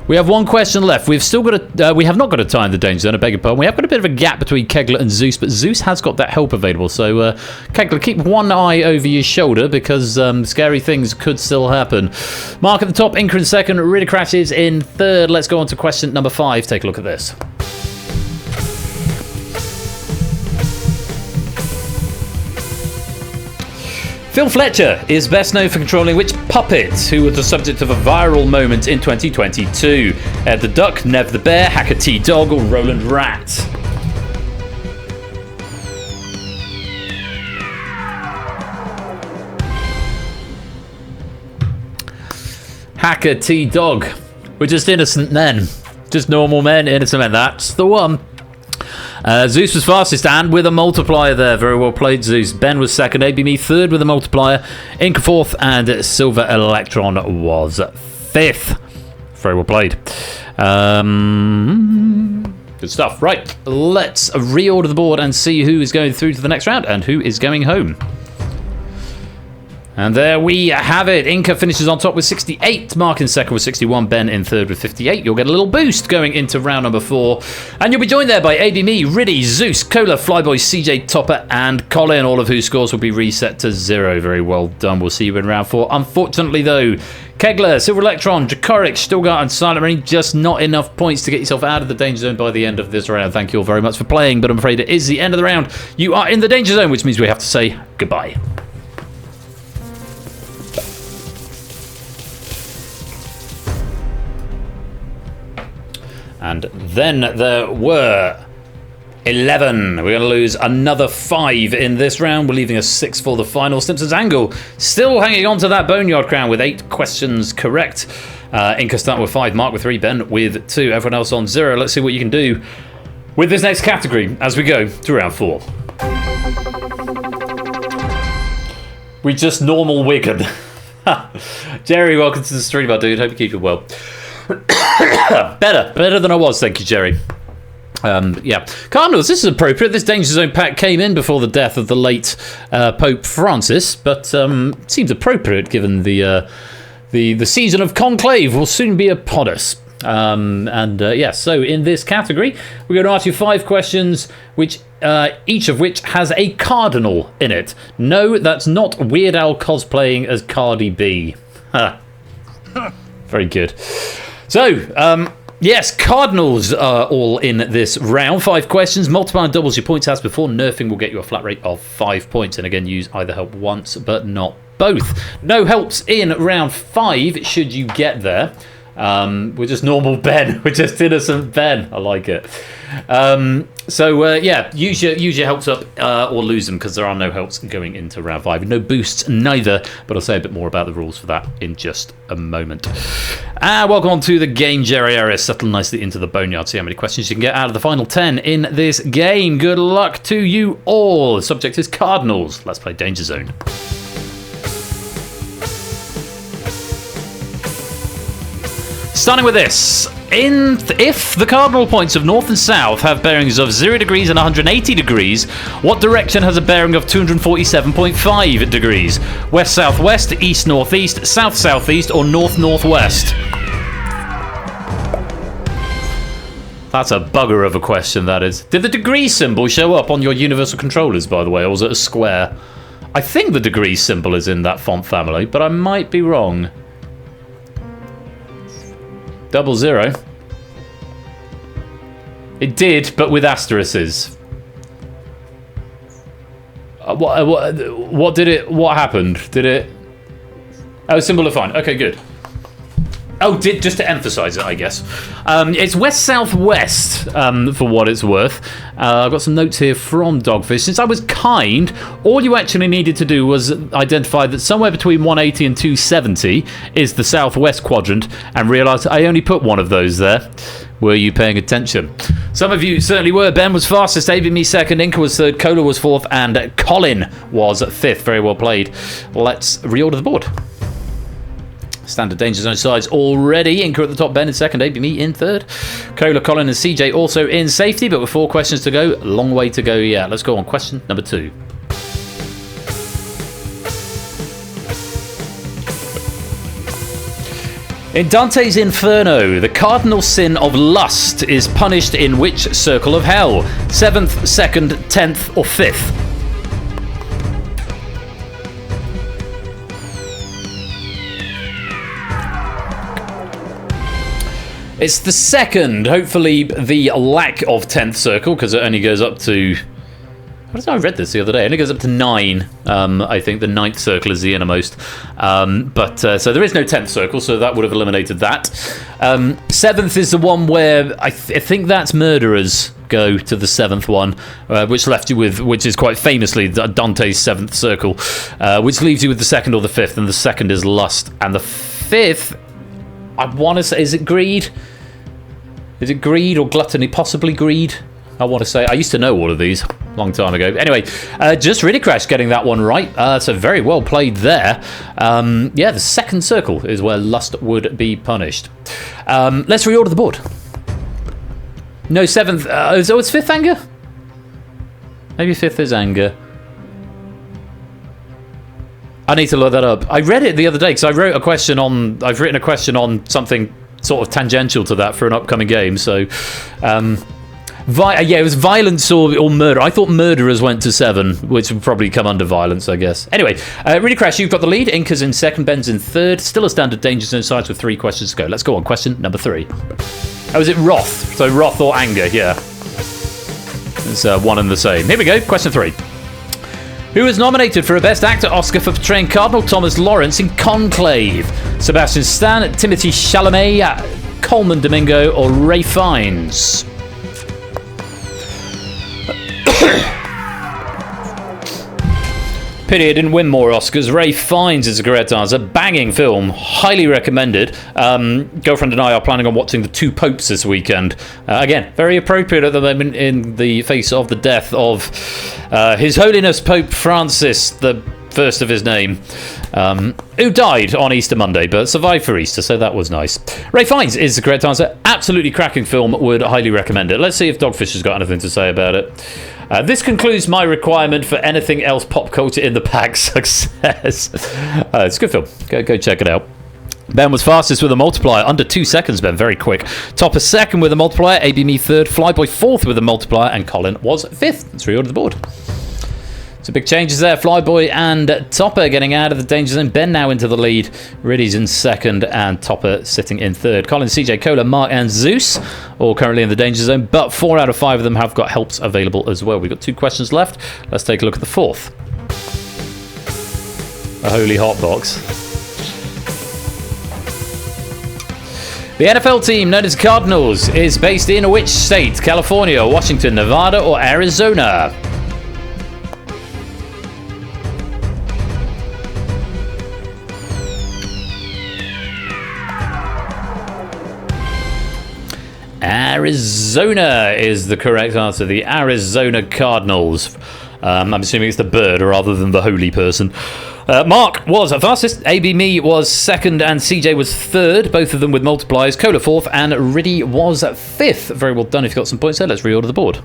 We have one question left. We've still got we have not got a time in the Danger Zone, I beg your pardon. We have got a bit of a gap between Kegler and Zeus, but Zeus has got that help available. So, Kegler, keep one eye over your shoulder because scary things could still happen. Mark at the top, Inca in second, Ridicrash is in third. Let's go on to question number 5. Take a look at this. Phil Fletcher is best known for controlling which puppet who was the subject of a viral moment in 2022? Ed the Duck, Nev the Bear, Hacker T-Dog, or Roland Rat? Hacker T-Dog. We're just innocent men. Just normal men, innocent men. That's the one. Zeus was fastest and with a multiplier there. Very well played, Zeus. Ben was second, AB Me third with a multiplier, Inca fourth, and Silver Electron was fifth. Very well played. Good stuff. Right, let's reorder the board and see who is going through to the next round and who is going home. And there we have it. Inca finishes on top with 68. Mark in second with 61. Ben in third with 58. You'll get a little boost going into round number 4. And you'll be joined there by AB Me, Riddy, Zeus, Cola, Flyboy, CJ, Topper, and Colin, all of whose scores will be reset to 0. Very well done. We'll see you in round 4. Unfortunately, though, Kegler, Silver Electron, Dracorex, Stilgar, and Silent Marine, just not enough points to get yourself out of the Danger Zone by the end of this round. Thank you all very much for playing, but I'm afraid it is the end of the round. You are in the Danger Zone, which means we have to say goodbye. And then there were 11. We're going to lose another 5 in this round. We're leaving a 6 for the final. Simpsons Angle still hanging on to that Boneyard crown with 8 questions correct. Inca starting with 5, Mark with 3, Ben with 2, everyone else on 0. Let's see what you can do with this next category as we go to round 4. We just normal Wigan. Jerry, welcome to the stream, my dude. Hope you keep it well. better than I was, thank you, Jerry. Yeah, Cardinals, this is appropriate. This Danger Zone pack came in before the death of the late Pope Francis, but seems appropriate given the season of conclave will soon be upon us. So in this category, we're going to ask you 5 questions, which each of which has a cardinal in it. No, that's not Weird Al cosplaying as Cardi B. Very good. So, yes, Cardinals are all in this round. 5 questions, multiply and doubles your points as before. Nerfing will get you a flat rate of 5 points. And again, use either help once, but not both. No helps in round 5, should you get there. We're just normal Ben. We're just innocent Ben. I like it. So, yeah, use your helps up or lose them, because there are no helps going into round 5. No boosts neither, but I'll say a bit more about the rules for that in just a moment. Welcome on to the game, Jerry area. Settle nicely into the boneyard. See how many questions you can get out of the final 10 in this game. Good luck to you all. The subject is Cardinals. Let's play Danger Zone. Starting with this. If the cardinal points of north and south have bearings of 0 degrees and 180 degrees, what direction has a bearing of 247.5 degrees? West southwest, east northeast, south southeast, or north northwest? That's a bugger of a question, that is. Did the degree symbol show up on your universal controllers, by the way, or was it a square? I think the degree symbol is in that font family, but I might be wrong. 00. It did, but with asterisks. What did it? What happened? Did it? Oh, symbol of fine. Okay, good. Oh, just to emphasise it, I guess. It's west-southwest, for what it's worth. I've got some notes here from Dogfish. Since I was kind, all you actually needed to do was identify that somewhere between 180 and 270 is the southwest quadrant, and realise I only put one of those there. Were you paying attention? Some of you certainly were. Ben was fastest, ABME second, Inca was third, Cola was fourth, and Colin was fifth. Very well played. Let's reorder the board. Standard Danger Zone sides already. Inca at the top, Ben in second, ABME in third. Cola, Colin and CJ also in safety, but with 4 questions to go. Long way to go yet. Let's go on question number 2. In Dante's Inferno, the cardinal sin of lust is punished in which circle of hell? 7th, 2nd, 10th, or 5th? It's the 2nd, hopefully the lack of 10th circle, because it only goes up to... I read this the other day. It only goes up to 9. I think the 9th circle is the innermost. So there is no 10th circle, so that would have eliminated that. 7th is the one where I think that's murderers go to the 7th one, which left you with, which is quite famously Dante's 7th circle, which leaves you with the 2nd or the 5th, and the 2nd is lust. And the 5th, I want to say, is it greed? Is it greed or gluttony? Possibly greed, I want to say. I used to know all of these a long time ago. Anyway, just really crashed getting that one right. So very well played there. Yeah, the 2nd circle is where lust would be punished. Let's reorder the board. No, 7th. So it's 5th anger? Maybe 5th is anger. I need to look that up. I read it the other day because I've written a question on something sort of tangential to that for an upcoming game. So, yeah, it was violence or murder. I thought murderers went to 7, which would probably come under violence, I guess. Anyway, really crash. You've got the lead. Inca's in 2nd, Ben's in 3rd. Still a standard Danger Zone sides with 3 questions to go. Let's go on. Question number 3. Oh, is it wrath? So wrath or anger? Yeah, it's one and the same. Here we go. Question 3. Who was nominated for a Best Actor Oscar for portraying Cardinal Thomas Lawrence in Conclave? Sebastian Stan, Timothy Chalamet, Coleman Domingo, or Ray Fiennes? Pity it didn't win more Oscars. Ray Fiennes is the correct answer. Banging film, highly recommended. Girlfriend and I are planning on watching The Two Popes this weekend. Again, very appropriate at the moment in the face of the death of His Holiness Pope Francis, the first of his name, who died on Easter Monday but survived for Easter, so that was nice. Ray Fiennes is the correct answer. Absolutely cracking film, would highly recommend it. Let's see if Dogfish has got anything to say about it. This concludes my requirement for anything else pop culture in the pack success. It's a good film. Go check it out. Ben was fastest with a multiplier, under 2 seconds, Ben, very quick. Topper 2nd with a multiplier, ABME 3rd, Flyboy 4th with a multiplier, and Colin was 5th. Let's reorder the board. So big changes there. Flyboy and Topper getting out of the Danger Zone. Ben now into the lead. Riddy's in 2nd and Topper sitting in 3rd. Colin, CJ, Cola, Mark and Zeus all currently in the Danger Zone, but 4 out of 5 of them have got helps available as well. We've got 2 questions left. Let's take a look at the 4th. A holy hot box. The NFL team known as Cardinals is based in which state? California, Washington, Nevada, or Arizona? Arizona is the correct answer. The Arizona Cardinals. I'm assuming it's the bird rather than the holy person. Mark was fastest, AB Me was second, and CJ was third, both of them with multipliers. Cola fourth, and Riddy was fifth. Very well done if you got some points there. Let's reorder the board.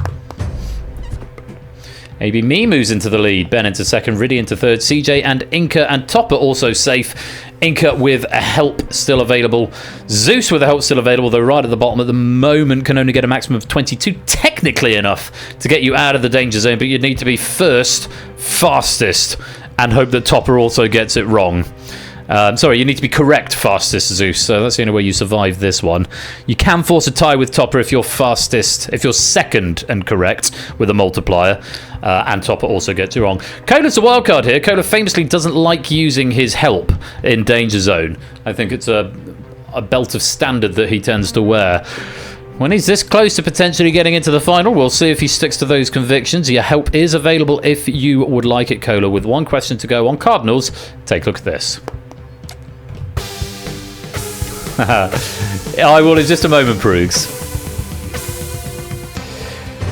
AB Me moves into the lead, Ben into second, Riddy into third, CJ and Inca and Topper also safe. Inca with a help still available. Zeus with a help still available, though right at the bottom at the moment can only get a maximum of 22. Technically enough to get you out of the danger zone, but you need to be first, fastest, and hope that Topper also gets it wrong. Sorry, you need to be correct fastest, Zeus, so that's the only way you survive this one. You can force a tie with Topper if you're fastest, if you're second and correct with a multiplier, and Topper also gets it wrong. Cola's the wild card here. Cola famously doesn't like using his help in Danger Zone. I think it's a belt of standard that he tends to wear. When he's this close to potentially getting into the final, we'll see if he sticks to those convictions. Your help is available if you would like it, Cola. With one question to go on Cardinals, take a look at this. I will in just a moment, Proogs.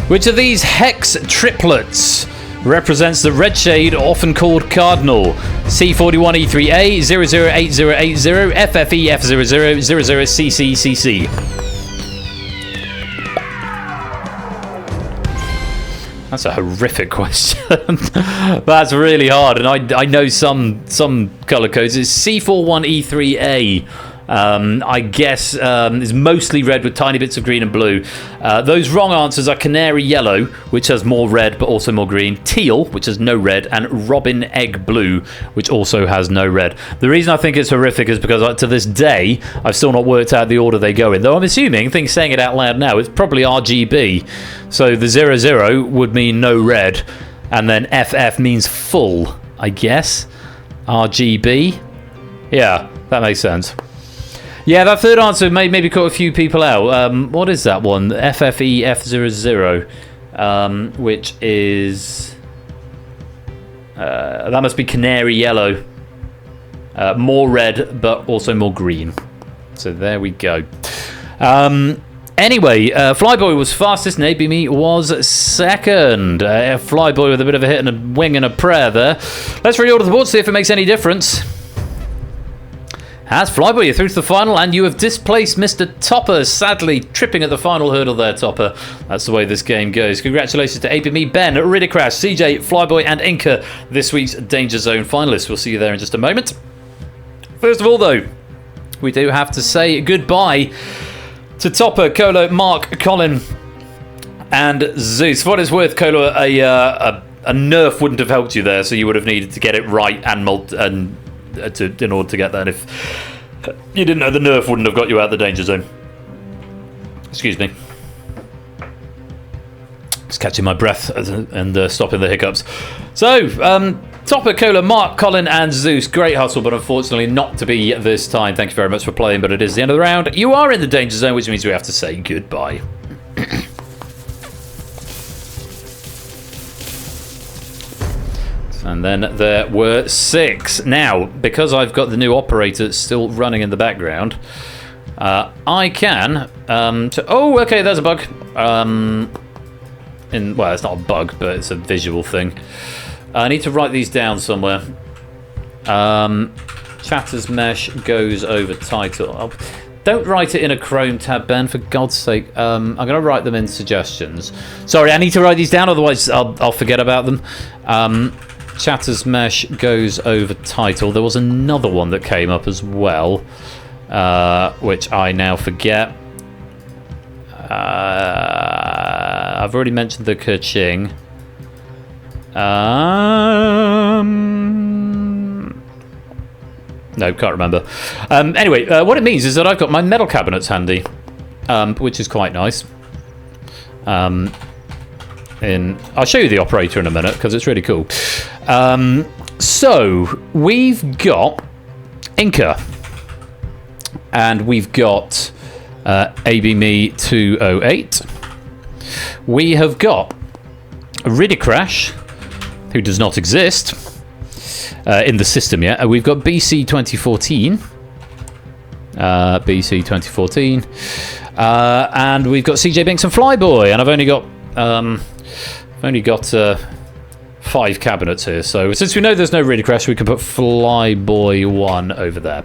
Which of these hex triplets represents the red shade often called Cardinal? C41E3A, 008080, FFEF00, 00CCCC. That's a horrific question. That's really hard, and I know some colour codes. It's C41E3A. I guess is mostly red with tiny bits of green and blue. Those wrong answers are canary yellow, which has more red but also more green, teal, which has no red, and robin egg blue, which also has no red. The reason I think it's horrific is because to this day I've still not worked out the order they go in, though I'm assuming, saying it out loud now, it's probably RGB. So the 00 would mean no red, and then FF means full, I guess. RGB. Yeah, that makes sense. Yeah, that third answer maybe caught a few people out. What is that one? FFEF00, which is... that must be canary yellow. More red, but also more green. So there we go. Anyway, Flyboy was fastest, and AB Me was second. Flyboy with a bit of a hit and a wing and a prayer there. Let's reorder the board, see if it makes any difference. As Flyboy, you're through to the final, and you have displaced Mr. Topper, sadly tripping at the final hurdle there, Topper. That's the way this game goes. Congratulations to AB Me, Ben, Ridicrash, CJ, Flyboy, and Inca, this week's Danger Zone finalists. We'll see you there in just a moment. First of all, though, we do have to say goodbye to Topper, Colo, Mark, Colin, and Zeus. For what it's worth, Colo, a nerf wouldn't have helped you there, so you would have needed to get it right in order to get that. If you didn't know, the nerf wouldn't have got you out of the danger zone. Excuse me. Just catching my breath and stopping the hiccups. So, Topper, Cola, Mark, Colin, and Zeus. Great hustle, but unfortunately not to be this time. Thank you very much for playing, but it is the end of the round. You are in the danger zone, which means we have to say goodbye. And then there were 6. Now, because I've got the new operator still running in the background, I can... oh, okay, there's a bug. Well, it's not a bug, but it's a visual thing. I need to write these down somewhere. Chatter's mesh goes over title. Don't write it in a Chrome tab, Ben, for God's sake. I'm going to write them in suggestions. Sorry, I need to write these down, otherwise I'll forget about them. Chatter's mesh goes over title. There was another one that came up as well, which I now forget. I've already mentioned the Kerching. No, can't remember. Anyway, what it means is that I've got my metal cabinets handy, which is quite nice. I'll show you the operator in a minute because it's really cool. So we've got Inca, and we've got ABMe 208. We have got Ridicrash, who does not exist in the system yet. We've got BC 2014. BC 2014. And we've got CJ Binks and Flyboy, and I've only got 5 cabinets here. So since we know there's no Ridicrash, we can put Flyboy 1 over there.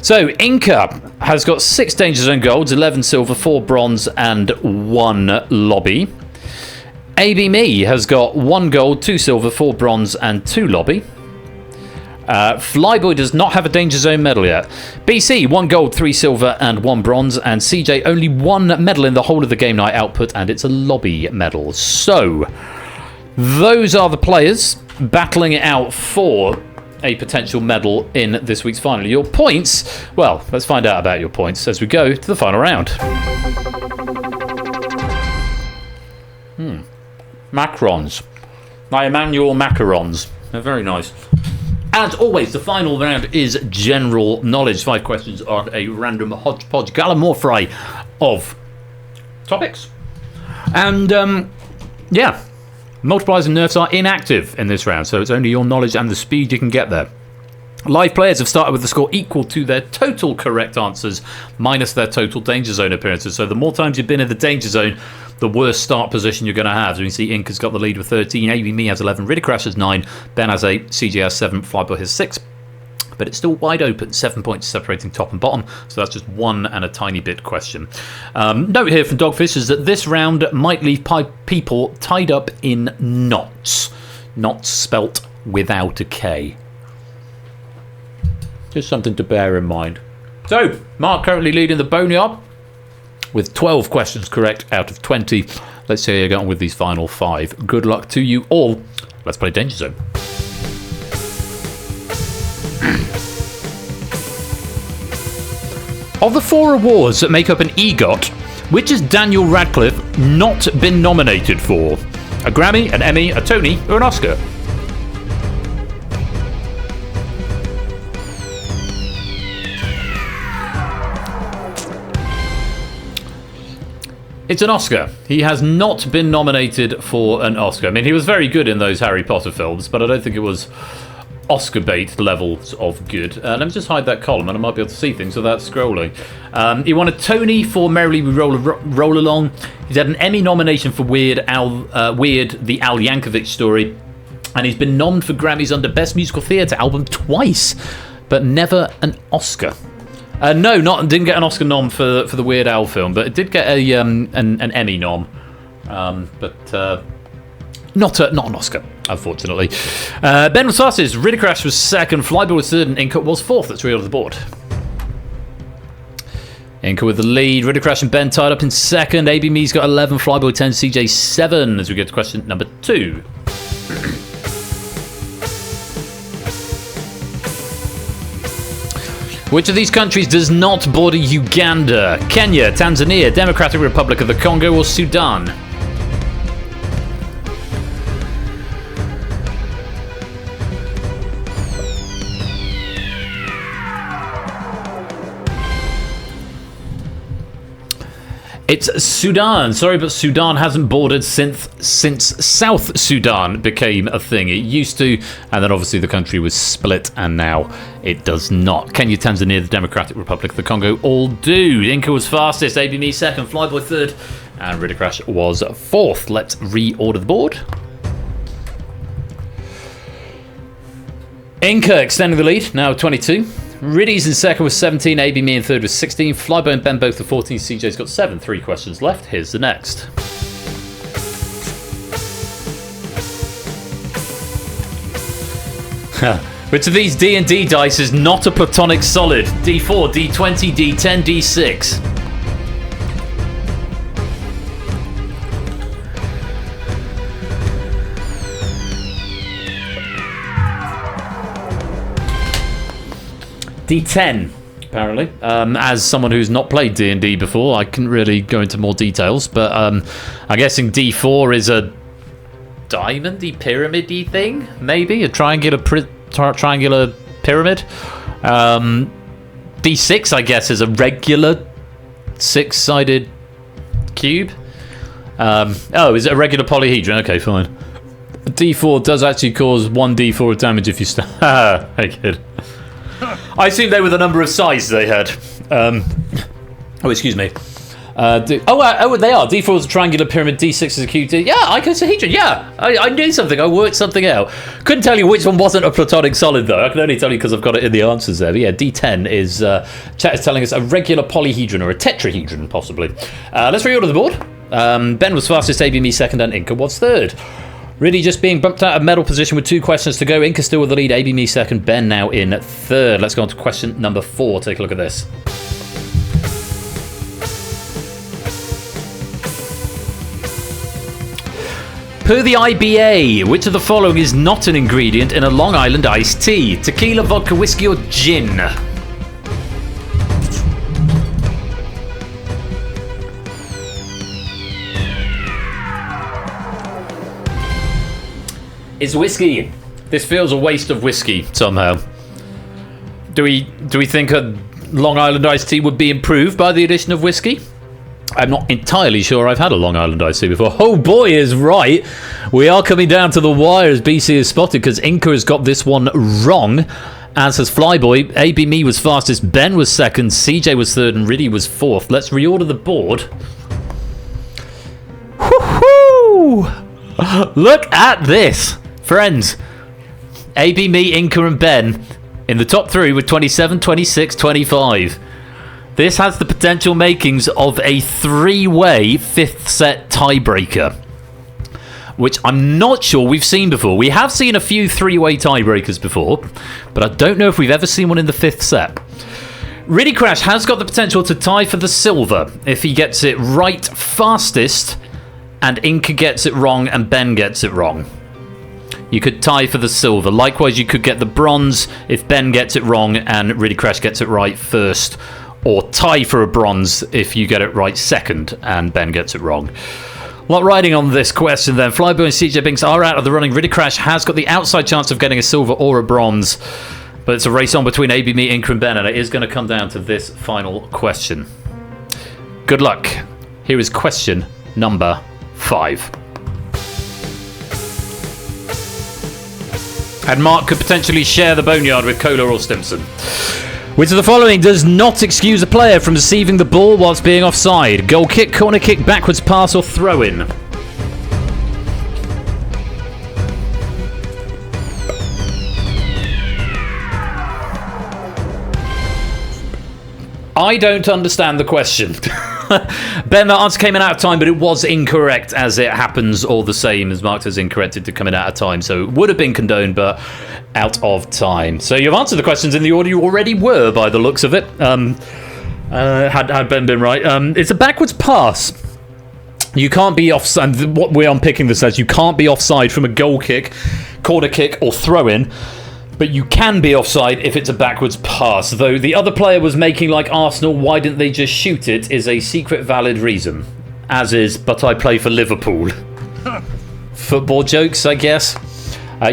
So Inca has got 6 Danger Zone golds, 11 silver, 4 bronze, and 1 lobby. ABMe has got 1 gold, 2 silver, 4 bronze, and 2 lobby. Flyboy does not have a Danger Zone medal yet. BC, 1 gold, 3 silver, and 1 bronze. And CJ, only 1 medal in the whole of the game night output, and it's a lobby medal. So, those are the players battling it out for a potential medal in this week's final. Your points, well, let's find out about your points as we go to the final round. Macarons. My Emmanuel macarons. They're very nice. As always, the final round is general knowledge. 5 questions are a random hodgepodge gallimorphry of topics. And, yeah. Multipliers and nerfs are inactive in this round, so it's only your knowledge and the speed you can get there. Live players have started with a score equal to their total correct answers minus their total Danger Zone appearances. So the more times you've been in the Danger Zone, the worse start position you're going to have. So you can see Ink has got the lead with 13, ABMe has 11, Ridicrash has 9, Ben has 8, CJ has 7, Flyboy has 6. But it's still wide open, 7 points separating top and bottom, so that's just 1 and a tiny bit question. Note here from Dogfish is that this round might leave people tied up in knots. Knots spelt without a K. Just something to bear in mind. So, Mark currently leading the Boneyard with 12 questions correct out of 20. Let's see how you get on with these final 5. Good luck to you all. Let's play Danger Zone. Of the 4 awards that make up an EGOT, which has Daniel Radcliffe not been nominated for? A Grammy, an Emmy, a Tony, or an Oscar? It's an Oscar. He has not been nominated for an Oscar. I mean, he was very good in those Harry Potter films, but I don't think it was Oscar bait levels of good. Let me just hide that column and I might be able to see things without scrolling. He won a Tony for Merrily We Roll Along. He's had an Emmy nomination for Weird, the Al Yankovic Story. And he's been nommed for Grammys under Best Musical Theatre Album twice, but never an Oscar. Didn't get an Oscar nom for the Weird Al film, but it did get an Emmy nom. But not an Oscar, unfortunately. Ben was fastest, Ridicrash was second, Flyboy was third, and Inca was fourth. Let's read on the board. Inca with the lead, Ridicrash and Ben tied up in second, ABMe's got 11, Flyboy 10, CJ 7, as we get to question number 2. Which of these countries does not border Uganda? Kenya, Tanzania, Democratic Republic of the Congo, or Sudan? It's Sudan. Sorry, but Sudan hasn't bordered since South Sudan became a thing. It used to, and then obviously the country was split, and now it does not. Kenya, Tanzania, the Democratic Republic of the Congo all do. Inca was fastest, ABMe second, Flyboy third, and Ridicrash was fourth. Let's reorder the board. Inca extending the lead, now 22. Riddy's in second with 17, ABMe in third with 16, Flyboy and Ben both with 14, CJ's got 7. 3 questions left. Here's the next. Which of these D&D dice is not a platonic solid? D4, D20, D10, D6. D10, apparently. As someone who's not played D&D before, I couldn't really go into more details, but I'm guessing D4 is a diamond-y, pyramid-y thing, maybe? A triangular pyramid? D6, I guess, is a regular 6-sided cube. Oh, is it a regular polyhedron? Okay, fine. D4 does actually cause 1d4 of damage if you very good. I assume they were the number of sides they had. Oh, excuse me. They are. D4 is a triangular pyramid, D6 is a cube. Yeah, icosahedron. Yeah, I knew something. I worked something out. Couldn't tell you which one wasn't a platonic solid, though. I can only tell you because I've got it in the answers there. But yeah, D10 is, chat is telling us a regular polyhedron or a tetrahedron, possibly. Let's reorder the board. Ben was fastest, AB me second, and Inca was third. Really just being bumped out of medal position with 2 questions to go. Inca still with the lead, AB me second, Ben now in third. Let's go on to question number 4. Take a look at this. Per the IBA, which of the following is not an ingredient in a Long Island iced tea? Tequila, vodka, whiskey, or gin? It's whiskey. This feels a waste of whiskey somehow. Do we think a Long Island iced tea would be improved by the addition of whiskey? I'm not entirely sure I've had a Long Island iced tea before. Oh boy is right. We are coming down to the wire as BC is spotted because Inca has got this one wrong. As has Flyboy. AB me was fastest, Ben was second, CJ was third, and Riddy was fourth. Let's reorder the board. Woohoo! Look at this. Friends, AB, me, Inca, and Ben in the top 3 with 27, 26, 25. This has the potential makings of a 3-way 5th set tiebreaker, which I'm not sure we've seen before. We have seen a few 3-way tiebreakers before, but I don't know if we've ever seen one in the 5th set. Riddy Crash has got the potential to tie for the silver if he gets it right fastest and Inca gets it wrong and Ben gets it wrong. You could tie for the silver. Likewise, you could get the bronze if Ben gets it wrong and Riddy Crash gets it right first. Or tie for a bronze if you get it right second and Ben gets it wrong. A lot riding on this question then. Flyboy and CJ Binks are out of the running. Riddy Crash has got the outside chance of getting a silver or a bronze. But it's a race on between AB, me, Inca, and Ben, and it is going to come down to this final question. Good luck. Here is question number 5. And Mark could potentially share the boneyard with Kohler or Stimson. Which of the following does not excuse a player from receiving the ball whilst being offside? Goal kick, corner kick, backwards pass, or throw-in? I don't understand the question. Ben, that answer came in out of time, but it was incorrect, as it happens all the same, as marked as incorrect to come in out of time. So it would have been condoned, but out of time. So you've answered the questions in the order you already were, by the looks of it. Had Ben been right. It's a backwards pass. You can't be offside. What we're unpicking this as, you can't be offside from a goal kick, corner kick, or throw-in. But you can be offside if it's a backwards pass. Though the other player was making like Arsenal, why didn't they just shoot it, is a secret valid reason. As is, but I play for Liverpool. Football jokes, I guess.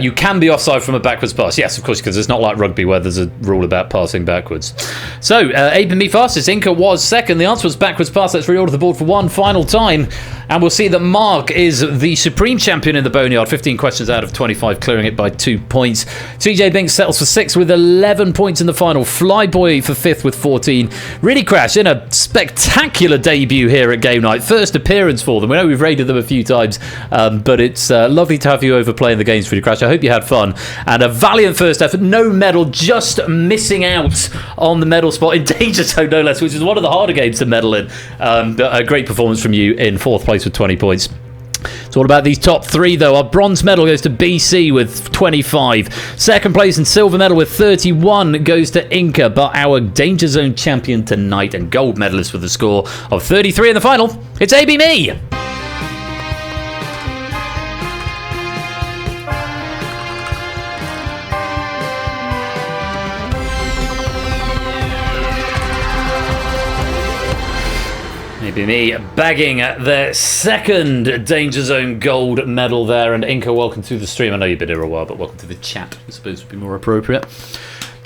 You can be offside from a backwards pass. Yes, of course, because it's not like rugby where there's a rule about passing backwards. So, Abe and me fastest. Inca was second. The answer was backwards pass. Let's reorder the board for one final time. And we'll see that Mark is the supreme champion in the Boneyard. 15 questions out of 25, clearing it by 2 points. CJ Binks settles for 6 with 11 points in the final. Flyboy for 5th with 14. Riddy Crash in a spectacular debut here at Game Night. First appearance for them. We know we've raided them a few times, but it's lovely to have you over playing the games, Riddy Crash. I hope you had fun. And a valiant first effort. No medal, just missing out on the medal spot in DangerZone, no less, which is one of the harder games to medal in. But a great performance from you in 4th place with 20 points. It's all about these top 3, though. Our bronze medal goes to BC with 25. Second place and silver medal with 31 goes to Inca. But our DangerZone champion tonight and gold medalist with a score of 33 in the final, it's AB Me. Maybe me bagging their second DangerZone gold medal there. And Inca, welcome to the stream. I know you've been here a while, but welcome to the chat, I suppose would be more appropriate.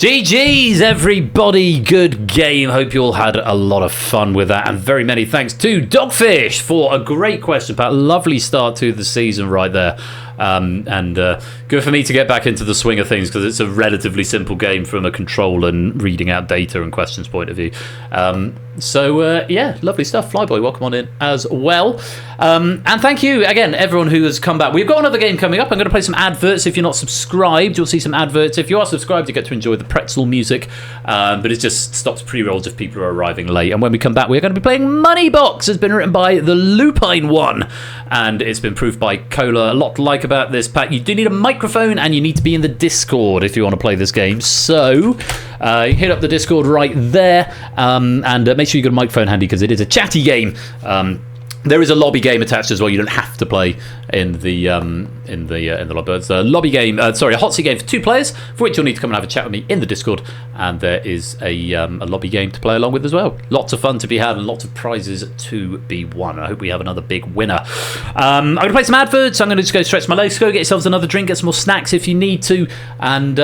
GG's, everybody. Good game. Hope you all had a lot of fun with that. And very many thanks to Dogfish for a great question, Pat. Lovely start to the season right there. And good for me to get back into the swing of things because it's a relatively simple game from a control and reading out data and questions point of view. Yeah, lovely stuff. Flyboy, welcome on in as well. And thank you again, everyone who has come back. We've got another game coming up. I'm going to play some adverts. If you're not subscribed, you'll see some adverts. If you are subscribed, you get to enjoy the pretzel music. But it just stops pre-rolls if people are arriving late. And when we come back, we're going to be playing Moneybox. It's been written by the Lupine One. And it's been proved by Cola. A lot to like about this, Pat. You do need a microphone and you need to be in the Discord if you want to play this game. So hit up the Discord right there. And make sure you got a microphone handy because it is a chatty game. There is a lobby game attached as well. You don't have to play in the lobby. It's a lobby game. A hot seat game for 2 players, for which you'll need to come and have a chat with me in the Discord. And there is a lobby game to play along with as well. Lots of fun to be had and lots of prizes to be won. I hope we have another big winner. I'm going to play some adverts. I'm going to just go stretch my legs. Go get yourselves another drink. Get some more snacks if you need to. And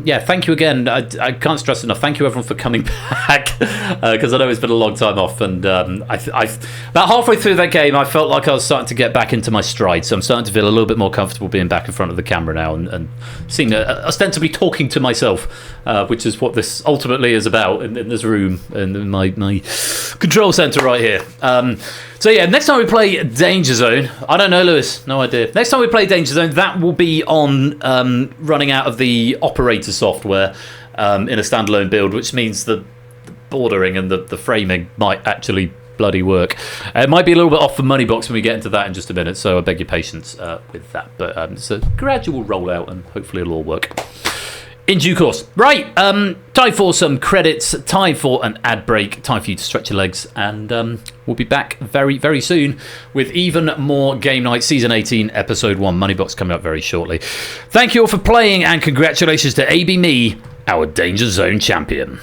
yeah, thank you again. I can't stress enough. Thank you everyone for coming back because I know it's been a long time off. And I've about halfway through that game, I felt like I was starting to get back into my stride. So I'm starting to feel a little bit more comfortable being back in front of the camera now and seeing ostensibly talking to myself, which is what this ultimately is about in this room in my control center right here. So yeah, next time we play DangerZone, I don't know, Lewis, no idea. Next time we play DangerZone, that will be on running out of the operator software in a standalone build, which means the bordering and the framing might actually bloody work. It might be a little bit off for Moneybox when we get into that in just a minute, so I beg your patience with that. But it's a gradual rollout and hopefully it'll all work in due course. Right, time for some credits, time for an ad break, time for you to stretch your legs, and we'll be back very, very soon with even more Game Night Season 18, Episode 1. Moneybox coming up very shortly. Thank you all for playing, and congratulations to AB Me, our Danger Zone champion.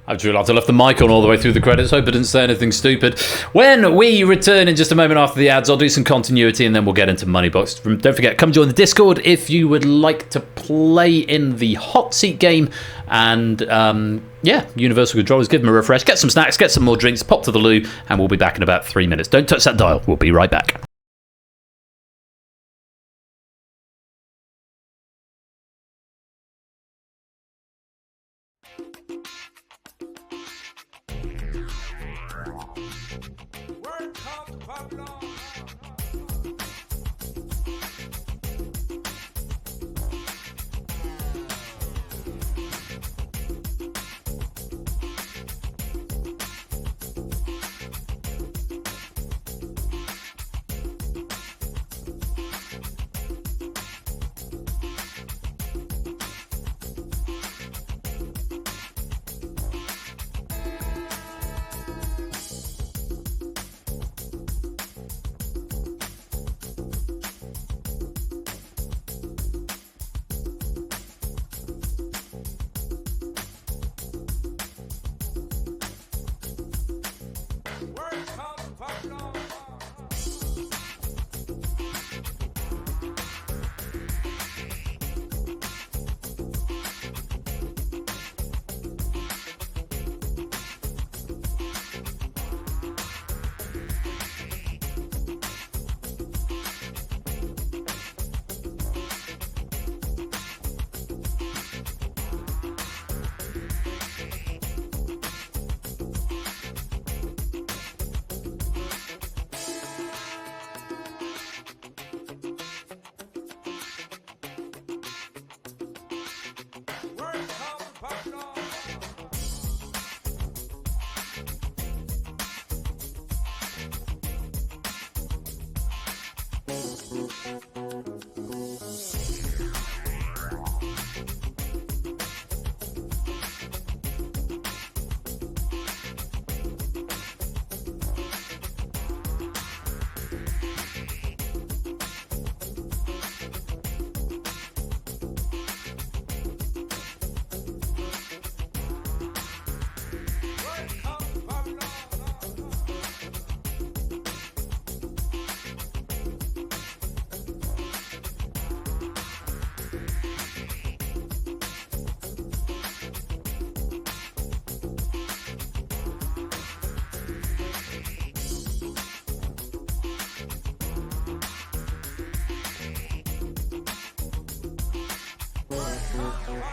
I've truly left the mic on all the way through the credits. Hope I didn't say anything stupid. When we return in just a moment after the ads, I'll do some continuity and then we'll get into Moneybox. Don't forget, come join the Discord if you would like to play in the hot seat game. And yeah, Universal Controllers, give them a refresh. Get some snacks, get some more drinks, pop to the loo, and we'll be back in about 3 minutes. Don't touch that dial. We'll be right back.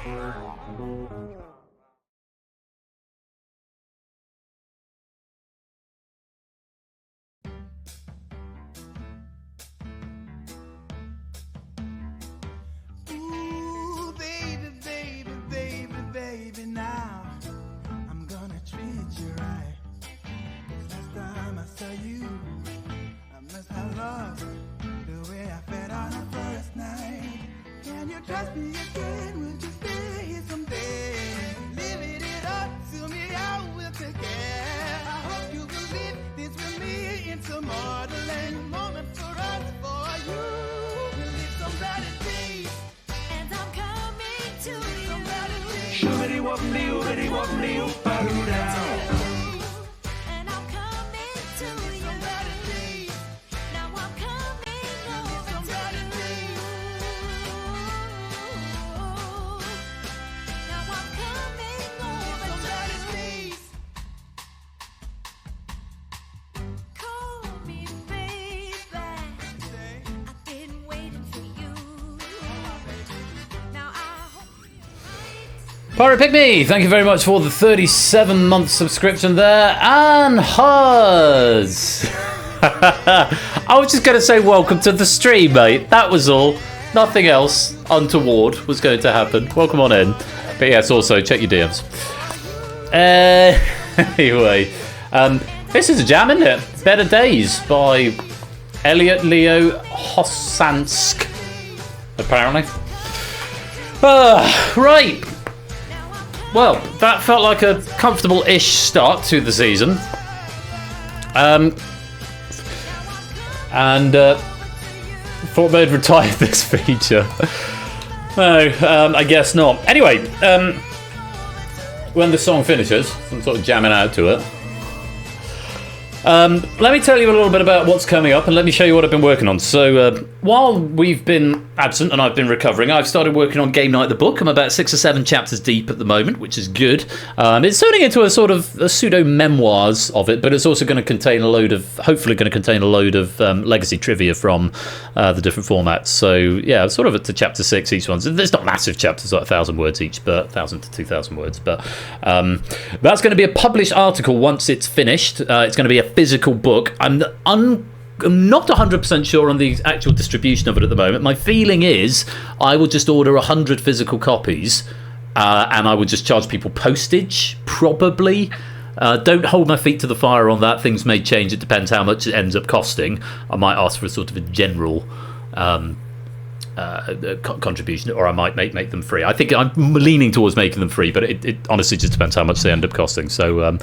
Ooh, baby, baby, baby, baby, now I'm gonna treat you right. 'Cause last time I saw you, I must have lost the way I felt on our first night. Can you trust me again? Would you stay here someday? Living it up to me, I will take care. I hope you will live this with me into modeling moment for us, for you. We'll live some better days. And I'm coming to you. Some better days. Shoobity wobbly woobity wobbly oop-a-doo-dah. And I'm coming to you. Some better days. Now I'm coming over Some to better you. days. Now I'm coming over Some to better you. days. Call me, baby. Say, I've been waiting for you. Now I hope you're right. Pirate Pygmy, thank you very much for the 37-month subscription there. And Huz. I was just going to say welcome to the stream, mate. That was all. Nothing else untoward was going to happen. Welcome on in. But yes, also check your DMs. Anyway, this is a jam, isn't it? Better Days by Elliot Leo Hosansk, apparently. Right. Well, that felt like a comfortable-ish start to the season. And thought they'd retire this feature. No, I guess not. Anyway, when the song finishes, I'm sort of jamming out to it. Let me tell you a little bit about what's coming up, and let me show you what I've been working on. So, while we've been absent and I've been recovering, I've started working on Game Night the book. I'm about 6 or 7 chapters deep at the moment, which is good. It's turning into a sort of a pseudo-memoirs of it, but it's also going to contain hopefully going to contain a load of legacy trivia from the different formats. So, yeah, sort of at to chapter 6 each one. So there's not massive chapters, like 1,000 words each, but 1,000 to 2,000 words. But that's going to be a published article once it's finished. It's going to be a physical book. I'm not 100% sure on the actual distribution of it at the moment. My feeling is I will just order 100 physical copies and I would just charge people postage, probably. Don't hold my feet to the fire on that. Things may change. It depends how much it ends up costing. I might ask for a sort of a general contribution, or I might make them free. I think I'm leaning towards making them free, but it honestly just depends how much they end up costing. So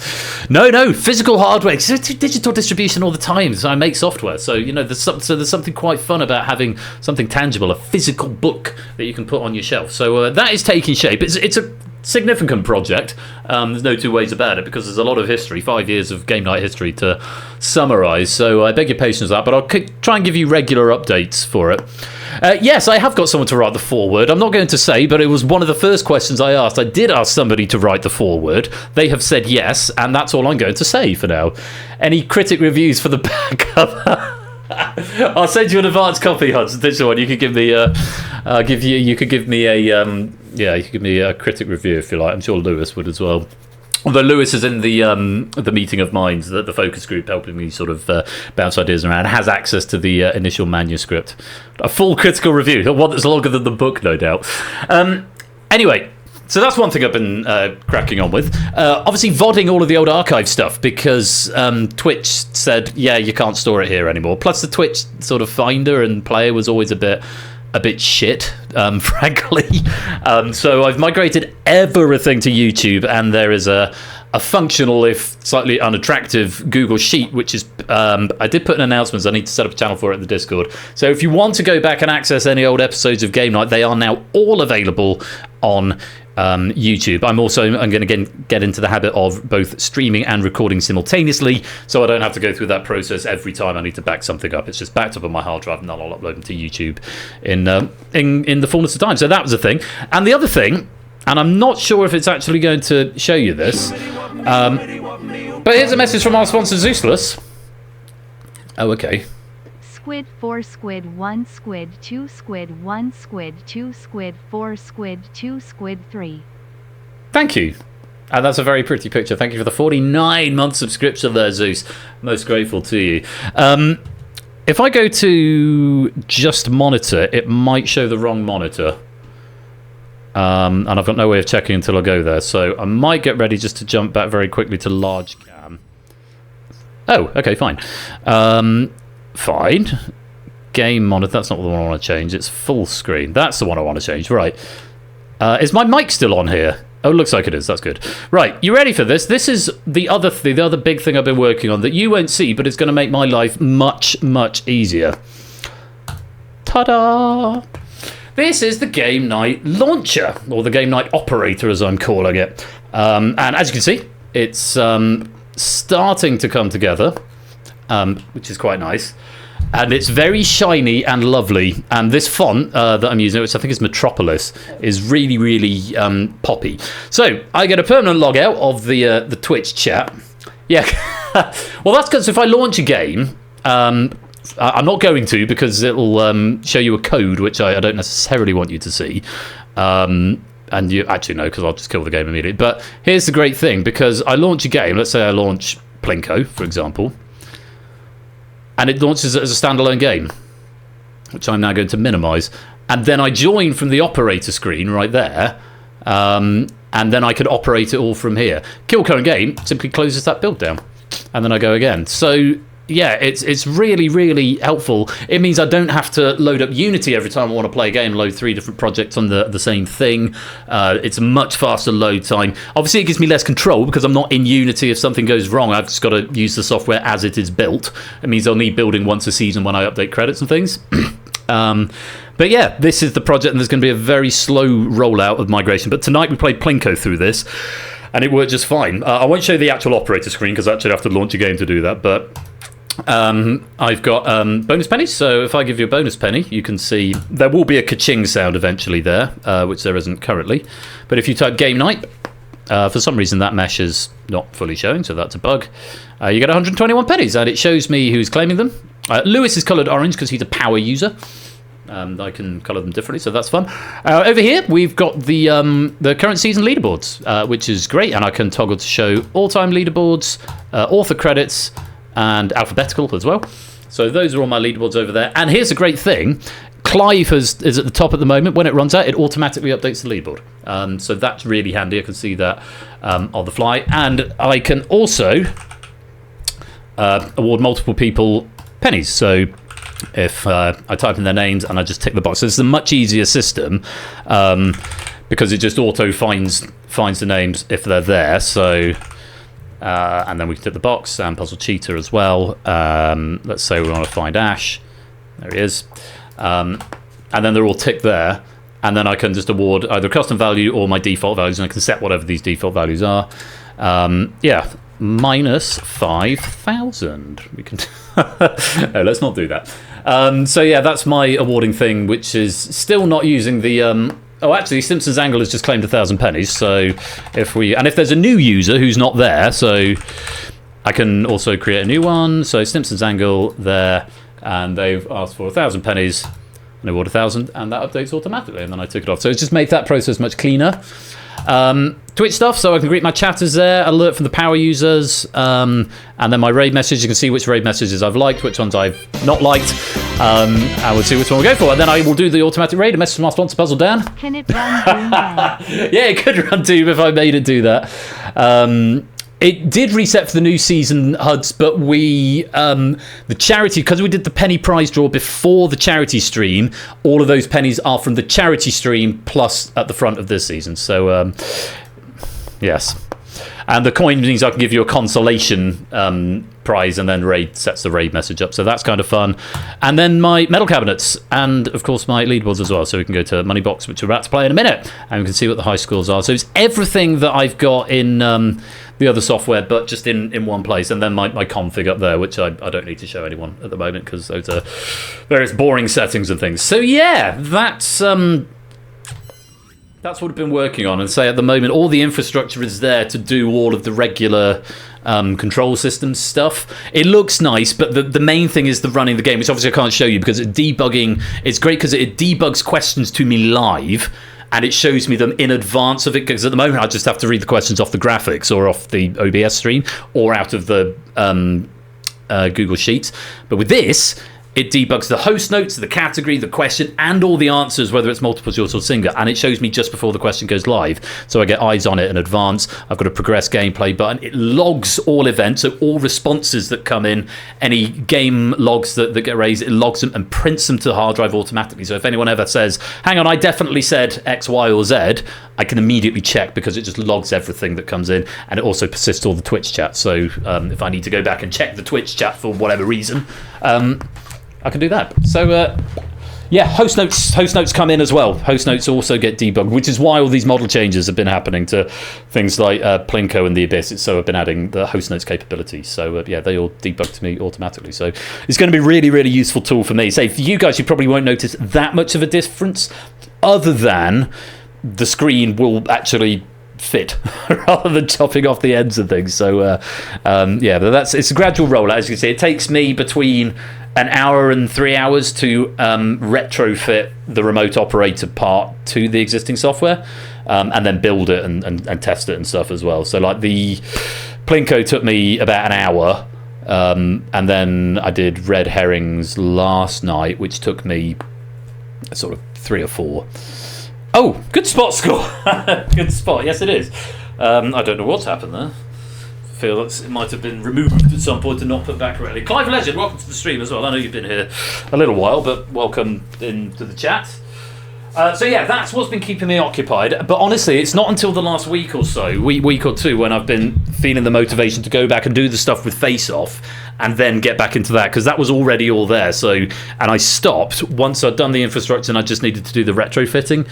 no physical hardware. It's digital distribution all the time. So I make software, so there's something quite fun about having something tangible, a physical book that you can put on your shelf. So that is taking shape. It's a significant project. There's no two ways about it, because there's a lot of history, 5 years of Game Night history to summarise. So I beg your patience with that, but I'll try and give you regular updates for it. Yes, I have got someone to write the foreword. I'm not going to say, but it was one of the first questions I asked. I did ask somebody to write the foreword. They have said yes, and that's all I'm going to say for now. Any critic reviews for the back cover? I'll send you an advance copy, Hudson. This one you could give me. You could give me a. You could give me a critic review if you like. I'm sure Lewis would as well. Although Lewis is in the meeting of minds, the focus group, helping me sort of bounce ideas around, has access to the initial manuscript. A full critical review, one that's longer than the book, no doubt. Anyway, so that's one thing I've been cracking on with. Obviously, VODing all of the old archive stuff, because Twitch said, yeah, you can't store it here anymore. Plus, the Twitch sort of finder and player was always a bit shit, frankly. So I've migrated everything to YouTube, and there is a functional, if slightly unattractive, Google Sheet, which is, I did put an announcement. I need to set up a channel for it in the Discord. So if you want to go back and access any old episodes of Game Night, they are now all available on YouTube. I'm going to get into the habit of both streaming and recording simultaneously, so I don't have to go through that process every time I need to back something up. It's just backed up on my hard drive, and then I'll upload them to YouTube in the fullness of time. So that was the thing. And the other thing, and I'm not sure if it's actually going to show you this, but here's a message from our sponsor, Zeusless. Oh, okay. squid, 4 squid, 1 squid, 2 squid, 1 squid, 2 squid, 4 squid, 2 squid, 3. Thank you. And that's a very pretty picture. Thank you for the 49-month subscription there, Zeus. Most grateful to you. If I go to just monitor, it might show the wrong monitor. And I've got no way of checking until I go there. So I might get ready just to jump back very quickly to large cam. Oh, okay, fine. Fine. Game monitor, that's not the one I want to change. It's full screen. That's the one I want to change. Right. Is my mic still on here? Oh, it looks like it is. That's good. Right, you ready for this? This is the other big thing I've been working on that you won't see, but it's going to make my life much, much easier. Ta-da! This is the Game Night Launcher, or the Game Night Operator, as I'm calling it. And as you can see, it's starting to come together, which is quite nice. And it's very shiny and lovely. And this font that I'm using, which I think is Metropolis, is really, really poppy. So I get a permanent log out of the Twitch chat. Yeah. Well, that's because if I launch a game, I'm not going to, because it'll show you a code, which I don't necessarily want you to see. And you actually know, because I'll just kill the game immediately. But here's the great thing, because I launch a game. Let's say I launch Plinko, for example. And it launches it as a standalone game, which I'm now going to minimize. And then I join from the operator screen right there, and then I can operate it all from here. Kill current game simply closes that build down, and then I go again. So yeah, it's really, really helpful. It means I don't have to load up Unity every time I want to play a game, load 3 different projects on the same thing. It's a much faster load time. Obviously, it gives me less control because I'm not in Unity. If something goes wrong, I've just got to use the software as it is built. It means I'll need building once a season when I update credits and things. But yeah, this is the project, and there's going to be a very slow rollout of migration. But tonight we played Plinko through this, and it worked just fine. I won't show you the actual operator screen because I actually have to launch a game to do that, but I've got bonus pennies, so if I give you a bonus penny, you can see there will be a ka-ching sound eventually there, which there isn't currently. But if you type Game Night, for some reason that mesh is not fully showing, so that's a bug. You get 121 pennies, and it shows me who's claiming them. Lewis is coloured orange because he's a power user. I can colour them differently, so that's fun. Over here, we've got the current season leaderboards, which is great, and I can toggle to show all-time leaderboards, author credits, and alphabetical as well. So those are all my leaderboards over there. And here's a great thing. Clive is at the top at the moment. When it runs out, it automatically updates the leaderboard. So that's really handy. I can see that on the fly. And I can also award multiple people pennies. So if I type in their names and I just tick the box. So it's a much easier system because it just auto finds the names if they're there. So... and then we can tick the box, and Puzzle Cheater as well. Let's say we want to find Ash. There he is. And then they're all ticked there. And then I can just award either a custom value or my default values, and I can set whatever these default values are. Yeah, minus 5,000. We can. No, let's not do that. So yeah, that's my awarding thing, which is still not using the. Oh, actually, Simpsons Angle has just claimed 1,000 pennies. So if there's a new user who's not there, so I can also create a new one. So Simpsons Angle there, and they've asked for 1,000 pennies, and I award 1,000, and that updates automatically, and then I took it off. So it's just made that process much cleaner. Twitch stuff, so I can greet my chatters there, alert from the power users, and then my raid message. You can see which raid messages I've liked, which ones I've not liked, and we'll see which one we'll go for. And then I will do the automatic raid. A message from our sponsor, Puzzle Dan. Can it run Doom then? Yeah, it could run Doom if I made it do that. It did reset for the new season HUDs, but the charity, because we did the penny prize draw before the charity stream, all of those pennies are from the charity stream plus at the front of this season. So, yes. And the coin means I can give you a consolation prize, and then raid sets the raid message up. So that's kind of fun. And then my medal cabinets, and of course my leaderboards as well. So we can go to Moneybox, which we're about to play in a minute, and we can see what the high scores are. So it's everything that I've got in the other software, but just in one place. And then my config up there, which I don't need to show anyone at the moment because those are various boring settings and things. So yeah, that's That's what I've been working on, and say at the moment all the infrastructure is there to do all of the regular control system stuff. It looks nice, but the main thing is the running the game, which obviously I can't show you because it's great because it debugs questions to me live, and it shows me them in advance of it, because at the moment I just have to read the questions off the graphics or off the OBS stream or out of the Google Sheets. But with this, it debugs the host notes, the category, the question, and all the answers, whether it's multiple choice or single, and it shows me just before the question goes live. So I get eyes on it in advance. I've got a progress gameplay button. It logs all events, so all responses that come in, any game logs that get raised, it logs them and prints them to the hard drive automatically. So if anyone ever says, hang on, I definitely said X, Y, or Z, I can immediately check because it just logs everything that comes in, and it also persists all the Twitch chat. So if I need to go back and check the Twitch chat for whatever reason, I can do that. So, yeah, host notes come in as well. Host notes also get debugged, which is why all these model changes have been happening to things like Plinko and the Abyss. So I've been adding the host notes capability. So, yeah, they all debug to me automatically. So it's going to be a really, really useful tool for me. Say, for you guys, you probably won't notice that much of a difference, other than the screen will actually fit rather than chopping off the ends of things. So, yeah, but it's a gradual rollout. As you can see, it takes me between an hour and 3 hours to retrofit the remote operator part to the existing software, and then build it and test it and stuff as well. So like the Plinko took me about an hour, and then I did Red Herrings last night, which took me sort of 3 or 4. Oh, good spot score. Good spot, yes it is. I don't know what's happened there. Feel it might have been removed at some point and not put back correctly. Clive Legend, welcome to the stream as well. I know you've been here a little while, but welcome into the chat. So yeah, that's what's been keeping me occupied. But honestly, it's not until the last week or so, week or two, when I've been feeling the motivation to go back and do the stuff with Face Off, and then get back into that, because that was already all there. So, and I stopped once I'd done the infrastructure, and I just needed to do the retrofitting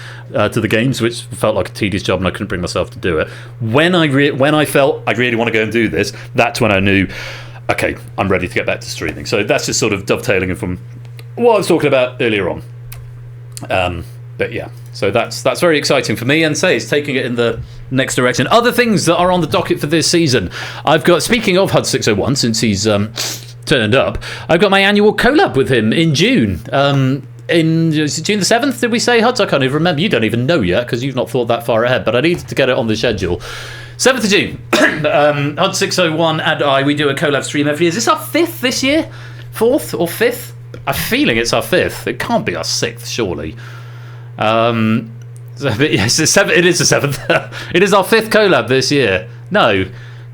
to the games, which felt like a tedious job, and I couldn't bring myself to do it. When I felt I really want to go and do this, that's when I knew, okay, I'm ready to get back to streaming. So that's just sort of dovetailing from what I was talking about earlier on. But yeah, so that's very exciting for me, and say it's taking it in the next direction. Other things that are on the docket for this season, I've got, speaking of HUD601, since he's turned up, I've got my annual collab with him in June. Is it June the 7th, did we say, HUDs? I can't even remember. You don't even know yet because you've not thought that far ahead, but I needed to get it on the schedule. 7th of June, HUD601 and I, we do a collab stream every year. Is this our 5th this year? 4th or 5th? I'm feeling it's our 5th. It can't be our 6th, surely. Yes, it is the 7th. It is our 5th collab this year. No,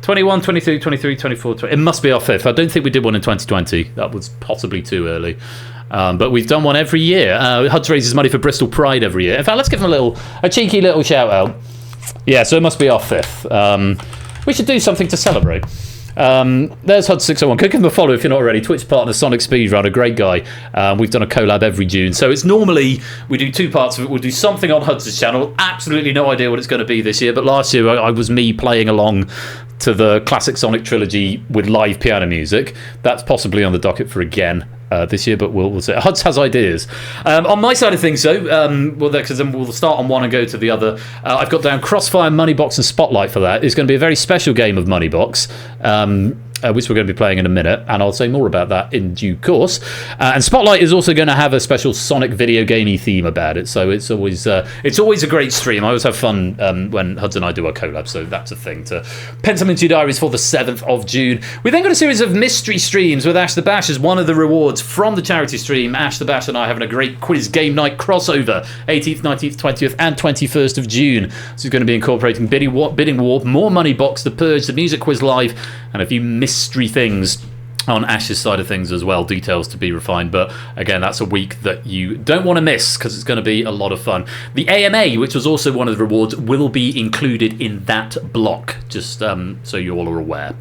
21, 22, 23, 24, 20. It must be our 5th. I don't think we did one in 2020. That was possibly too early. But we've done one every year. HUDs raises money for Bristol Pride every year. In fact, let's give them a cheeky little shout out. Yeah, so it must be our 5th. We should do something to celebrate. There's HUD601. Go give him a follow if you're not already. Twitch partner Sonic Speedrun, a great guy. We've done a collab every June. So it's normally, we do 2 parts of it. We'll do something on HUD's channel. Absolutely no idea what it's going to be this year. But last year I was me playing along to the classic Sonic trilogy with live piano music. That's possibly on the docket for again. This year, but we'll see. HUDs has ideas. On my side of things, though, because then we'll start on one and go to the other. I've got down Crossfire, Moneybox, and Spotlight for that. It's going to be a very special game of Moneybox, which we're going to be playing in a minute, and I'll say more about that in due course. And Spotlight is also going to have a special Sonic video gamey theme about it, so it's always a great stream. I always have fun when HUDs and I do our collab, so that's a thing to pen something into your diaries for the 7th of June. We then got a series of mystery streams with Ash the Bash as one of the rewards from the charity stream. Ash the Bash and I having a great quiz game night crossover, 18th, 19th, 20th, and 21st of June. So it's going to be incorporating Bidding War, more Moneybox, The Purge, the Music Quiz Live, and a few mystery things on Ash's side of things as well. Details to be refined, but again, that's a week that you don't want to miss because it's going to be a lot of fun. The AMA, which was also one of the rewards, will be included in that block, just so you all are aware.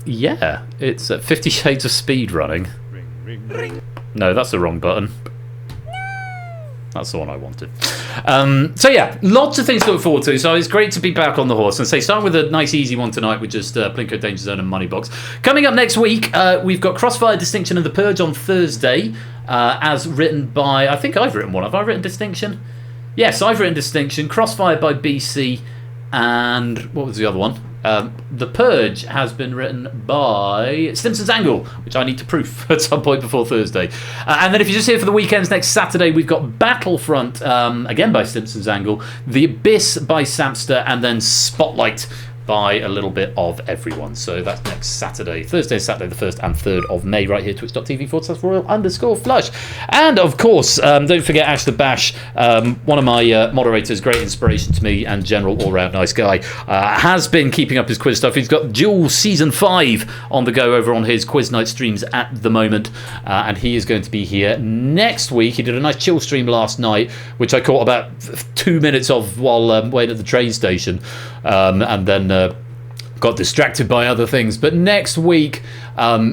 Yeah, it's 50 Shades of Speed running. No, that's the wrong button. That's the one I wanted. So yeah, lots of things to look forward to. So it's great to be back on the horse. And start with a nice easy one tonight with just Plinko, DangerZone and Moneybox. Coming up next week, we've got Crossfire, Distinction and The Purge on Thursday, as written by, I think I've written one. Have I written Distinction? Yes, I've written Distinction, Crossfire by BC, and what was the other one? The Purge has been written by Stimson's Angle, which I need to proof at some point before Thursday. And then if you're just here for the weekends, next Saturday we've got Battlefront, again by Stimson's Angle, The Abyss by Samster, and then Spotlight by a little bit of everyone. So that's next Saturday, Thursday, Saturday the 1st and 3rd of May, right here, twitch.tv/royal_flush. And of course, don't forget Ash the Bash, one of my moderators, great inspiration to me and general all-round nice guy, has been keeping up his quiz stuff. He's got Duel Season 5 on the go over on his quiz night streams at the moment, and he is going to be here next week. He did a nice chill stream last night, which I caught about 2 minutes of while waiting at the train station, and then got distracted by other things. But next week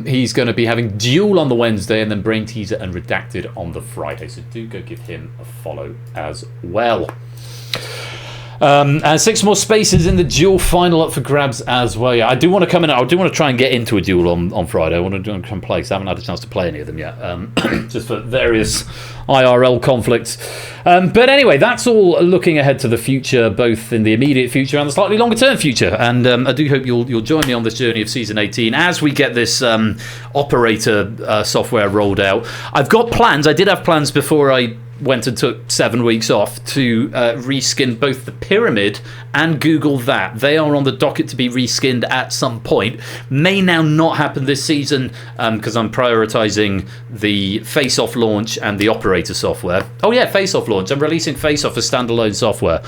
he's going to be having Duel on the Wednesday, and then Brain Teaser and Redacted on the Friday, so do go give him a follow as well. And 6 more spaces in the Duel final up for grabs as well. Yeah, I do want to come in. I do want to try and get into a Duel on Friday. I want to come and play because I haven't had a chance to play any of them yet, just for various IRL conflicts. But anyway, that's all looking ahead to the future, both in the immediate future and the slightly longer term future. And I do hope you'll join me on this journey of season 18 as we get this operator software rolled out. I've got plans. I did have plans before I went and took 7 weeks off to reskin both the Pyramid and Google That. They are on the docket to be reskinned at some point. May now not happen this season because I'm prioritising the Face-Off launch and the operator software. Oh yeah, Face-Off launch. I'm releasing Face-Off as standalone software.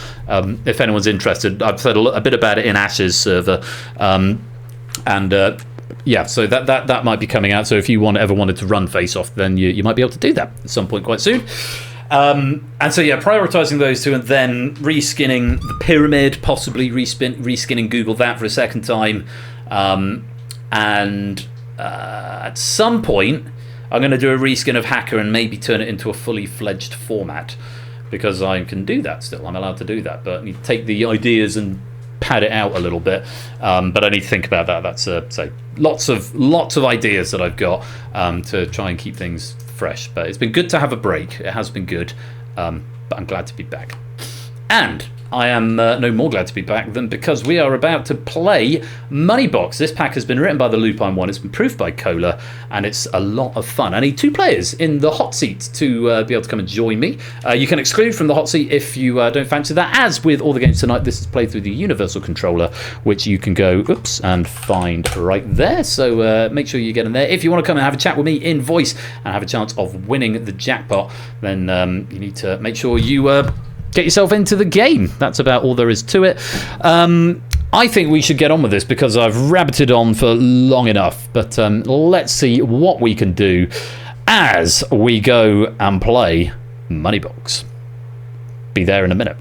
If anyone's interested, I've said a bit about it in Ash's server. Yeah, so that might be coming out. So if you ever wanted to run Face-Off, then you might be able to do that at some point quite soon. And so yeah, prioritising those two, and then reskinning the Pyramid, possibly reskinning Google That for a second time, and at some point I'm going to do a reskin of Hacker and maybe turn it into a fully fledged format, because I can do that still. I'm allowed to do that, but I need to take the ideas and pad it out a little bit. But I need to think about that. That's so lots of ideas that I've got to try and keep things fresh. But it's been good to have a break. It has been good, but I'm glad to be back. And I am no more glad to be back than because we are about to play Moneybox. This pack has been written by the Lupine One. It's been proofed by Cola, and it's a lot of fun. I need 2 players in the hot seat to be able to come and join me. You can exclude from the hot seat if you don't fancy that. As with all the games tonight, this is played through the Universal Controller, which you can go and find right there. So make sure you get in there. If you want to come and have a chat with me in voice and have a chance of winning the jackpot, then you need to make sure you get yourself into the game. That's about all there is to it. I think we should get on with this because I've rabbited on for long enough. But let's see what we can do as we go and play Moneybox. Be there in a minute.